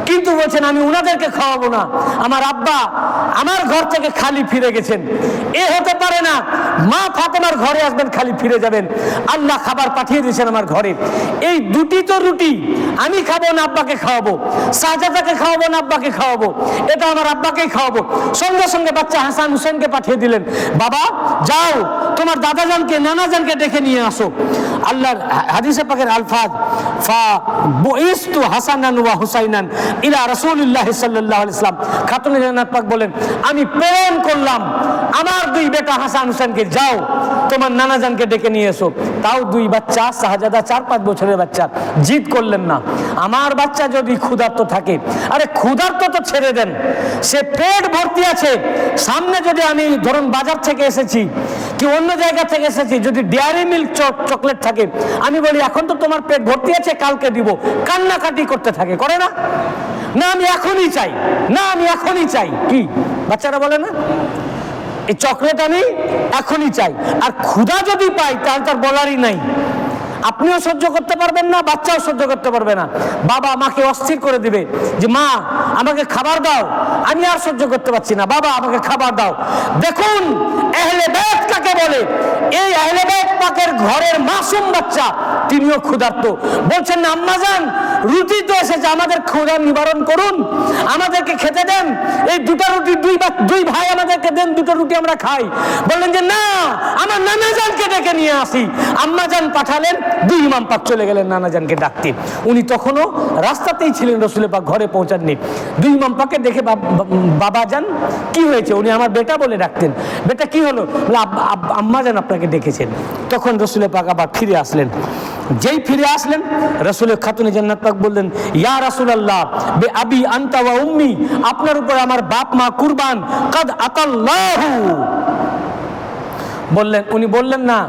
কিন্তু বলছেন আমি ওনাদেরকে খাওয়াবো না, আমার আব্বা আমার ঘর থেকে খালি ফিরে গেছেন, এ হতে পারে না। মা ফাতেমার ঘরে আসবেন খালি ফিরে যাবেন, আল্লাহ খাবার পাঠিয়ে দিয়েছেন আমার ঘরে। এই 2টি তো রুটি আমি খাবো না আব্বাকে খাওয়াবো, শাহজাদাকে খাওয়াবো না আব্বাকে খাওয়াবো, এটা আমার আব্বাকেই খাওয়াবো। সঙ্গে সঙ্গে বাচ্চা হাসান হুসেনকে পাঠিয়ে দিলেন, বাবা যাও তোমার দাদাজানকে নানাজানকে ডেকে নিয়ে আসো। আল্লাহর হাদিসে পাকের আলফাজ বুইস্তু হাসানান ওয়া হুসাইনান ইলা রাসূলিল্লাহ সাল্লাল্লাহু আলাইহি ওয়াসাল্লাম। খাতুনে জান্নাত পাক বলেন, আমি প্রেরণ করলাম আমার দুই বেটা হাসান হুসেনকে, যাও তোমার নানাজানকে ডেকে নিয়ে এসো। তাও দুই বাচ্চা, শাহজাদা 4-5 বছরের বাচ্চা, জিদ করলেন না। আমার বাচ্চা যদি ক্ষুধার্ত থাকে, আরে ক্ষুধার্ত তো ছেড়ে দেন, সে পেট ভর্তি আছে, সামনে যদি আমি ধরুন বাজার থেকে এসেছি কি অন্য জায়গা থেকে এসেছি, যদি ডেয়ারি মিল্ক চকলেট থাকে, আমি বলি এখন তো তোমার পেট ভর্তি আছে, কালকে দিব, কান্নাকাটি করতে থাকে, করে না? না আমি এখনই চাই, না আমি এখনই চাই, কি বাচ্চারা বলে না, এই চকলেট আমি এখনই চাই। আর ক্ষুধা যদি পাই তাহলে তার বলারই নাই, আপনিও সহ্য করতে পারবেন না, বাচ্চাও সহ্য করতে পারবে না। বাবা মাকে অস্থির করে দিবে যে মা আমাকে খাবার দাও, আমি আর সহ্য করতে পারছি না, বাবা আমাকে খাবার দাও। দেখুন আহলে বাইত কাকে বলে, এই আহলে বাইত পাকের ঘরের মাসুম বাচ্চা তিনিও ক্ষুধার্ত, বলছেন না আম্মাজান রুটি তো এসেছে, আমাদের ক্ষুধা নিবারণ করুন, আমাদেরকে খেতে দেন, এই দুটো রুটি দুই ভাই আমাদেরকে দেন, দুটো রুটি আমরা খাই। বললেন যে না, আমার নানাজানকে ডেকে নিয়ে আসি। আম্মাজান পাঠালেন, দুই ইমাম পাক চলে গেলেন নানাজানকে ডাকতে। উনি তখনও রাস্তাতেই ছিলেন, রসুল পাক ঘরে পৌঁছাননি। দুই ইমাম পাককে দেখে বাবা যান কি হয়েছে, উনি আমার বেটা বলে ডাকতেন, বেটা কি হলো, আম্মাজান আপনাকে ডেকেছেন। তখন রসুল পাক আবার ফিরে আসলেন। যেই ফিরে আসলেন রসুলের খাতুনে জান্নাত পাক বললেন, ইয়া রাসূলুল্লাহ বে আবি আনতা ওয়া উম্মি, আপনার উপর আমার বাপ মা কুরবান, কাদ আতাল্লাহু। বললেন, উনি বললেন না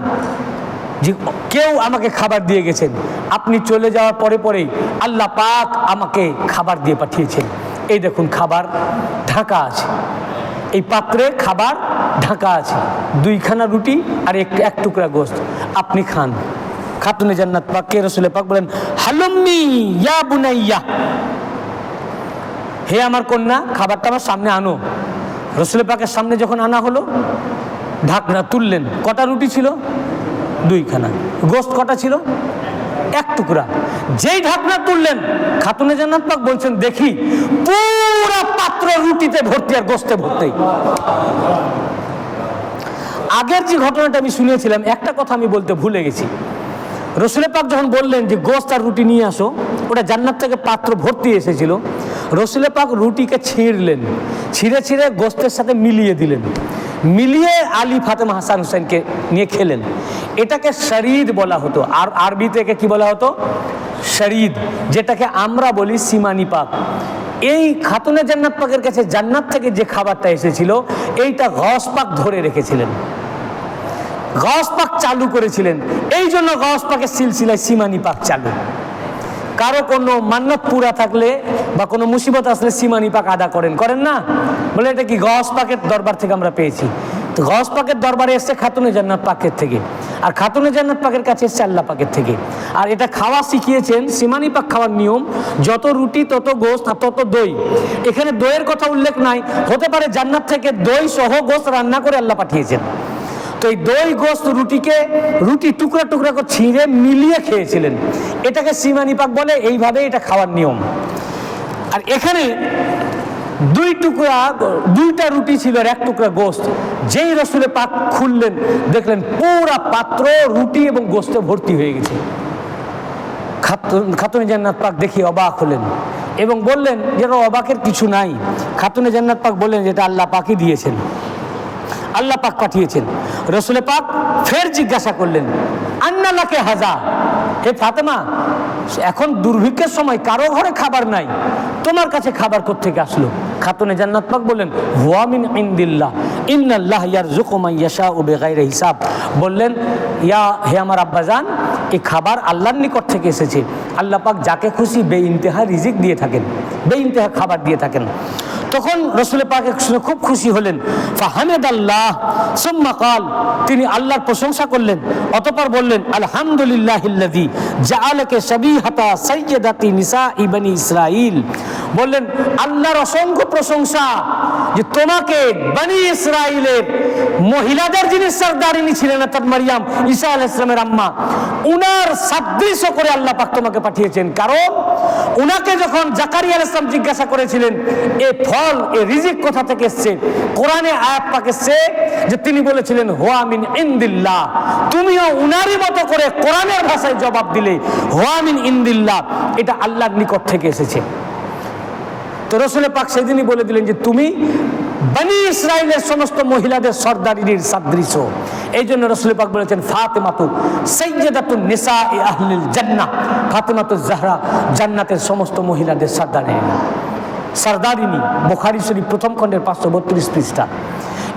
যে কেউ আমাকে খাবার দিয়ে গেছেন, আপনি চলে যাওয়ার পরে পরেই আল্লাহ পাক আমাকে খাবার দিয়ে পাঠিয়েছেন। এই দেখুন খাবার ঢাকা আছে, এই পাত্রে খাবার ঢাকা আছে, 2খানা রুটি আর এক টুকরা গোশত, আপনি খান। খাতুনে জান্নাত পাককে রসুল পাক বলেন, হালুম্মি ইয়া বুনাইয়া, হে আমার কন্যা খাবারটা আমার সামনে আনো। রসুল পাকের সামনে যখন আনা হলো, ঢাকনা তুললেন, কটা রুটি ছিল, 2খানা, গোশত কটা ছিল, 1 টুকরা। যেই ঢাকনা তুললেন খাতুনে জান্নাত পাক বলছেন, দেখি পুরো পাত্র রুটিতে ভর্তি আর গোশতে ভর্তি। আগের যে ঘটনাটা আমি শুনেছিলাম, একটা কথা আমি বলতে ভুলে গেছি। রসুল পাক যখন বললেন যে গোশত আর রুটি নিয়ে আসো, ওটা জান্নাত থেকে পাত্র ভর্তি এসেছিল। রসুল পাক রুটিকে ছিঁড়লেন, ছিঁড়ে ছিঁড়ে গোশতের সাথে মিলিয়ে দিলেন, মিলিয়ে আলী ফাতেমা হাসান হুসেনকে নিয়ে খেলেন। এটাকে শরীদ বলা হতো, আর আরবি থেকে কি বলা হতো, শরীদ, যেটাকে আমরা বলি সীমানি পাক। এই খাতুনে জান্নাত পাকের কাছে জান্নাত থেকে যে খাবারটা এসেছিল, এইটা গস পাক ধরে রেখেছিলেন, গস পাক চালু করেছিলেন। এই জন্য গস পাকের সিলসিলায় সীমানি পাক চালু। কারো কোনো মান্নত পুরা থাকলে বা কোনো মুসিবত আসলে সীমানি পাক আদা করেন না, বলে এটা কি গস পাকের দরবার থেকে আমরা পেয়েছি। তো গস পাকের দরবারে এসছে খাতুনে জান্নাত পাকের থেকে, আর খাতুনে জান্নাত পাকের কাছে এসছে আল্লাহ পাকের থেকে। আর এটা খাওয়া শিখিয়েছেন, সীমানি পাক খাওয়ার নিয়ম, যত রুটি তত গোশত আর তত দই। এখানে দইয়ের কথা উল্লেখ নাই, হতে পারে জান্নাত থেকে দই সহ গোশত রান্না করে আল্লাহ পাঠিয়েছেন। তো এই দই গোশত রুটি টুকরা টুকরা করে ছিঁড়ে মিলিয়ে খেয়েছিলেন, এটাকে সীমানি পাক বলে। এইভাবে এটা খাওয়ার নিয়ম। আর এখানে 2টা রুটি ছিল আর 1 টুকরা গোশত। যেই রসুলে পাক খুললেন, দেখলেন পুরা পাত্র রুটি এবং গোশতে ভর্তি হয়ে গেছে। খাতুনে জান্নাত পাক দেখে অবাক হলেন এবং বললেন যেন অবাকের কিছু নাই। খাতুনে জান্নাত পাক বললেন যেটা আল্লাহ পাকই দিয়েছেন, আল্লাহ পাক পাঠিয়েছেন। রসুল পাক ফের জিজ্ঞাসা করলেন, আন্না লাকে হাজা, হে ফাতেমা এখন দুর্ভিক্ষের সময়, কারো ঘরে খাবার নাই, তোমার কাছে খাবার কোত্থেকে আসলো? খাতুনে জান্নাত পাক বললেন, হুয়া মিন ইনদিল্লাহ ইন্নাল্লাহ ইয়ারযুকু মান ইয়াশাউ বিগাইরি হিসাব। বললেন, হে আমার আব্বাজান, এই খাবার আল্লাহর নিকট থেকে এসেছে, আল্লাহ পাক যাকে খুশি বেইন্তেহা রিজিক দিয়ে থাকেন, বেইন্তেহা খাবার দিয়ে থাকেন। তখন রসুল পাক শুনে খুব খুশি হলেন। ফাহামিদাল্লাহ সুম্মা ক্বাল, তিনি আল্লাহর প্রশংসা করলেন, অতঃপর বললেন, আলহামদুলিল্লাহিল্লাযী জাআলাকা শাবীহাতা সাইয়্যিদাতি নিসাই বনি ইসরাঈল। বললেন আল্লাহর অসংখ্য প্রশংসা যে তোমাকে বনি ইসরাইলের মহিলাদের যিনি সরদারিনী ছিলেন অর্থাৎ মারিয়াম, ঈসা আলাইহিস সালামের আম্মা, উনার সাদৃশ্য করে আল্লাহ পাক তোমাকে পাঠিয়েছেন। কারণ উনাকে যখন জাকারিয়া আলাইহিস সালাম জিজ্ঞাসা করেছিলেন এ ফল ফল, এই রিজিক কোথা থেকে এসছে? কোরআনে আয়াত পাক এসছে যে তিনি বলেছিলেন হুয়া মিন ইনদিল্লাহ। তুমিও উনারই মতো করে কোরআনের ভাষায় জবাব দিলে হুয়া মিন ইনদিল্লাহ, এটা আল্লাহর নিকট থেকে এসেছে। তো রাসূল পাক সেদিনই বলে দিলেন যে তুমি বনি ইসরাইলের সমস্ত মহিলাদের সর্দারিনীর সাদৃশ্য। এই জন্য রাসূল পাক বলেছেন ফাতেমাতু সাইয়্যিদাতুন নিসাই আহলিল জান্নাহ, ফাতেমাতুজ জাহরা জান্নাতের সমস্ত মহিলাদের সর্দারিনী। বুখারী শরীফ প্রথম খণ্ডের 532 পৃষ্ঠা।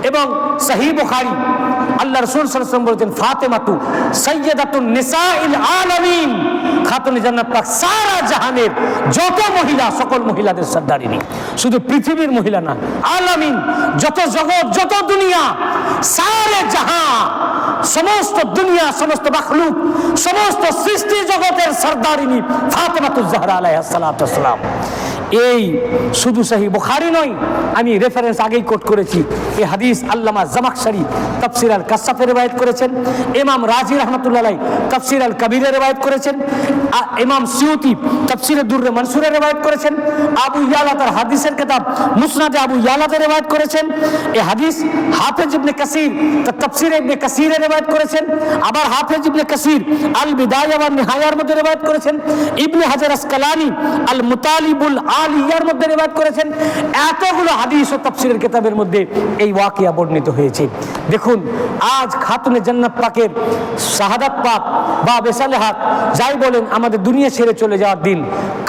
এবং সহিহ বুখারী আল্লাহ রাসূল সাল্লাল্লাহু আলাইহি ওয়াসাল্লাম বলেছেন ফাতেমাতু সাইয়্যিদাতুন নিসাইল আলামিন, খাতুনে জান্নাত পাক সারা জাহানের যত মহিলা, সকল মহিলাদের সর্দারিনী। শুধু পৃথিবীর মহিলা না, আলামিন, যত জগৎ, যত দুনিয়া, সারে জাহাঁ, সমস্ত দুনিয়া, সমস্ত মাখলুক, সমস্ত সৃষ্টি জগতের সর্দারিনী ফাতেমাতুজ জাহরা আলাইহিস সালাতু ওয়াস সালাম। এই শুধু সহিহ বুখারী নয়, আমি রেফারেন্স আগেই কোট করেছি। এই হাদিস আল্লামা জামাখশরী তাফসীর আল কাশফে রওয়ায়াত করেছেন, ইমাম রাজি রাহমাতুল্লাহ আলাইহি তাফসীর আল কবীরে রওয়ায়াত করেছেন, ইমাম সিউতি তাফসীরে দুররে মনসুরে রওয়ায়াত করেছেন, আবু ইয়ালা তার হাদিসের কিতাব মুসনাদে আবু ইয়ালাতে রওয়ায়াত করেছেন। এই হাদিস হাফেজ ইবনে কাসির তার তাফসীরে ইবনে কাসিরে রওয়ায়াত করেছেন, আবার হাফেজ ইবনে কাসির আল বিদায়া ওয়া নিহায়ার মধ্যে রওয়ায়াত করেছেন, ইবনে হাজার আসকালানি আল মুতালিবুল আলিয়ার মধ্যে রওয়ায়াত করেছেন। এতগুলো হাদিস ও তাফসীরের কিতাবের মধ্যে এই ওয়াকিয়া বর্ণিত হয়েছে। দেখুন, আজ খাতুনে জান্নাত পাকের শাহাদাত পাক বা বেসালেহাত যাই বলেন, আমাদের দুনিয়া ছেড়ে চলে যাওয়ার দিন।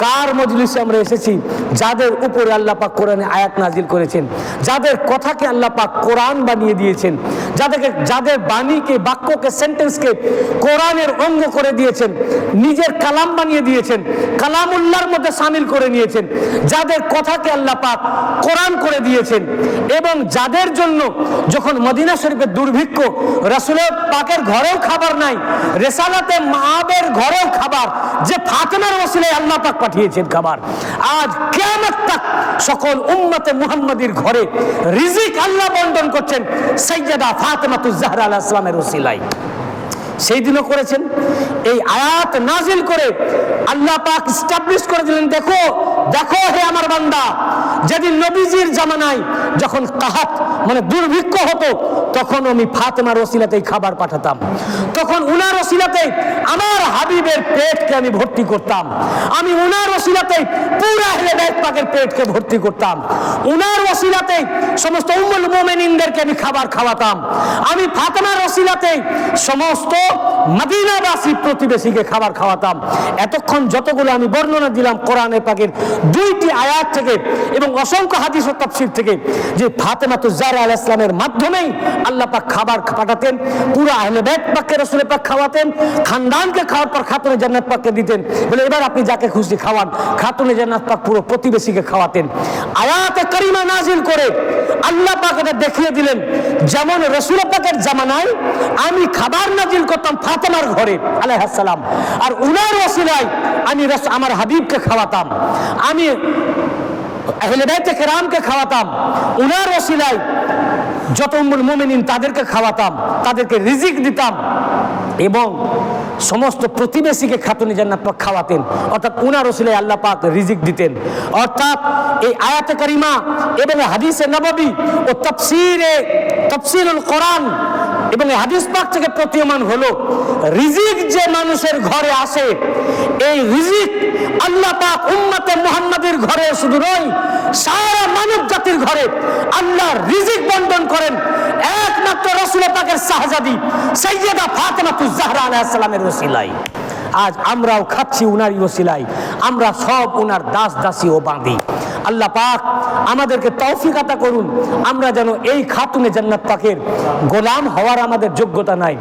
কার মজলিসে আমরা এসেছি? যাদের উপরে আল্লাহ পাক কোরআনে আয়াত নাজিল করেছেন, যাদের কথাকে আল্লাহ পাক কোরআন বানিয়ে দিয়েছেন, যাদের বাণীকে, বাক্যকে, সেন্টেন্সকে কোরআনের অঙ্গ করে দিয়েছেন, নিজের কালাম বানিয়ে দিয়েছেন, কালামুল্লাহর মধ্যে শামিল করে নিয়েছেন, যাদের কথাকে আল্লাহ পাক কোরআন করে দিয়েছেন, এবং যাদের জন্য যখন মদিনা শরীফের দুর্ভিক্ষ, রাসূলের পাকের ঘরেও খাবার নাই, রিসালাতে মাআবের ঘরেও খাবার, যে ফাতেমার ওসিলায় আল্লাহ পাক পাঠিয়েছেন খাবার, আজ কিয়ামত তক সকল উম্মতে মুহাম্মাদির ঘরে রিজিক আল্লাহ বন্টন করছেন সাইয়্যিদা ফাতেমাতুজ জাহরা আলাইহিস সালামের ওসিলায়। সেই দিনও করেছেন। এই আয়াত নাজিল করে আল্লাহ পাক এস্টাবলিশ করে দিলেন, দেখো দেখো হে আমার বান্দা, যেদিন নবীজির জামানায় যখন কাহাত মানে দুর্ভিক্ষ হতো, তখন আমি ফাতেমার ওসিলাতেই খাবার পাঠাতাম, তখন উনার ওসিলাতেই আমার হাবিবের পেটকে আমি ভর্তি করতাম, আমি উনার ওসিলাতেই পুরা আহলে বাইত পাকের পেটকে ভর্তি করতাম, উনার ওসিলাতেই সমস্ত উম্মুল মুমিনিনদেরকে আমি খাবার খাওয়াতাম, আমি ফাতেমার ওসিলাতেই সমস্ত মদিনাবাসী প্রতিবেশীকে খাবার খাওয়াতাম। এতক্ষণ যতগুলো আমি বর্ণনা দিলাম কোরআনে পাকের 2টি আয়াত থেকে এবং অসংখ্য হাদিস ও তাফসীর থেকে, যে ফাতেমাতুজ জাহরা আলাইহিস সালামের মাধ্যমেই আল্লাহ পাক খাবার পাঠাতেন, পুরো আহলে বাইত পাককে রাসূল পাক খাওয়াতেন, খানদানকে খাওয়ার পর খাতুনে জান্নাত পাককে দিতেন, বলে এবার আপনি যাকে খুশি খাওয়ান। খাতুনে জান্নাত পাক পুরো প্রতিবেশীকে খাওয়াতেন। আয়াতে কারিমা নাজিল করে আল্লাহ পাক এটা দেখিয়ে দিলেন, যেমন রাসূল পাকের জামানায় আমি খাবার নাজিল করতাম ফাতেমার ঘরে আলাইহিস সালাম, আর উনার ওসিলায় আমি আমার হাবিবকে খাওয়াতাম, আমি আহলে বাইতে কেরামকে খাওয়াতাম, উনার ওসিলায় যত উম্মুল মুমিনিন তাদেরকে খাওয়াতাম, তাদেরকে রিজিক দিতাম, এবং সমস্ত প্রতিবেশীকে খাতুনে জান্নাত পাক খাওয়াতেন। অর্থাৎ উনার ওসিলায় আল্লাহ পাক রিজিক দিতেন। অর্থাৎ এই আয়াতে কারিমা এবং হাদিসে নববী ও তাফসীরুল কোরআন এবং হাদিস পাক থেকে প্রতীয়মান হলো, রিজিক যে মানুষের ঘরে আসে, এই রিজিক আল্লাহ পাক উম্মতে মুহাম্মাদের ঘরে শুধু নয়, সারা মানব জাতির ঘরে আল্লাহ রিজিক বন্টন করেন একমাত্র রাসূল পাকের শাহজাদি সাইয়্যিদা ফাতেমাতুজ জাহরা আলাইহিস সালামের ওসিলায়। আজ আমরাও খাচ্ছি উনারই ওসিলায়, আমরা সব উনার দাস দাসী ও বাঁধি। আল্লাহ পাক আমাদেরকে তৌফিক আতা করুন, আমরা যেন এই খাতুনে জান্নাত পাকের গোলাম হওয়ার আমাদের যোগ্যতা নাই।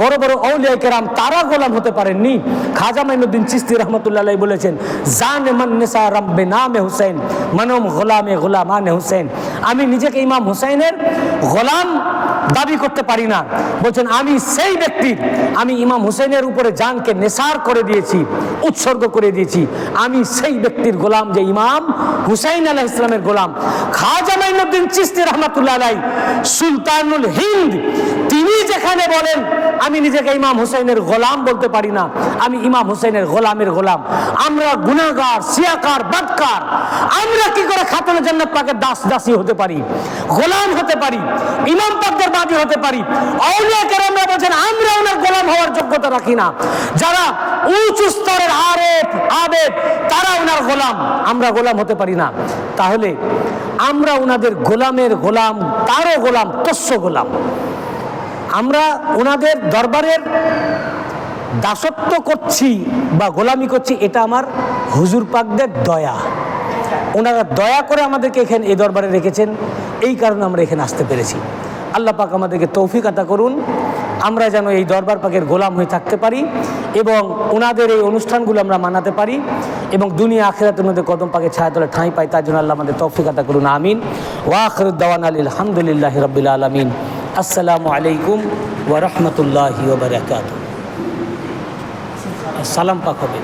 বড় বড় আউলিয়া কেরাম তারা গোলাম হতে পারেননি। খাজা মাইনুদ্দিন চিশতি রহমতুল্লাহ আলাইহি বলেছেন, জানে মান নিসা রব্বে নামে হুসাইন মানম গোলামে গোলামানে হুসাইন। আমি নিজেকে ইমাম হুসাইনের গোলাম দাবি করতে পারি না, বলছেন আমি সেই ব্যক্তি, আমি ইমাম হুসাইনের উপরে জানকে নেসার করে দিয়েছি, উৎসর্গ করে দিয়েছি, আমি সেই ব্যক্তির গোলাম যে ইমাম হুসাইন আলাইহিস সালামের গোলাম। খাজা মাইনুদ্দিন চিশতি রহমতুল্লাহ আলাইহি সুলতানুল হিন্দ, তিনি যেখানে বলেন আমি নিজেকে ইমাম হুসাইনের গোলাম বলতে পারি না, আমি ইমাম হুসাইনের গোলামের গোলাম। আমরা গুনাহগার, সিয়াকার, বদকার, আমরা কি করে খাতুনে জান্নাত পাকের দাস দাসী হতে পারি, গোলাম হতে পারি, ইমাম পাকদের বাদী হতে পারি? আউলিয়া কেরামরা বলেন আমরা ওনার গোলাম হওয়ার যোগ্যতা রাখি না। যারা উঁচু স্তরের আরেফ আবেদ তারা ওনার গোলাম, আমরা গোলাম হতে পারি না। তাহলে আমরা ওনাদের গোলামের গোলাম, তারও গোলাম, তস্য গোলাম। আমরা ওনাদের দরবারের দাসত্ব করছি বা গোলামি করছি, এটা আমার হুজুর পাকদের দয়া। ওনারা দয়া করে আমাদেরকে এখানে এই দরবারে রেখেছেন, এই কারণে আমরা এখানে আসতে পেরেছি। আল্লাহ পাক আমাদেরকে তৌফিক আতা করুন, আমরা যেন এই দরবার পাকের গোলাম হয়ে থাকতে পারি এবং ওনাদের এই অনুষ্ঠানগুলো আমরা মানাতে পারি এবং দুনিয়া আখিরাতের মধ্যে কদম পাকের ছায়াতলে ঠাঁই পাই, তার জন্য আল্লাহ আমাদের তৌফিক আতা করুন, আমিন। ওয়া আখিরুদ দাওয়ানা আলহামদুলিল্লাহি রাব্বিল আলামিন। আসসালামু আলাইকুম ওয়া রাহমাতুল্লাহি ওয়া বারাকাতুহু। সালাম পাক হবে।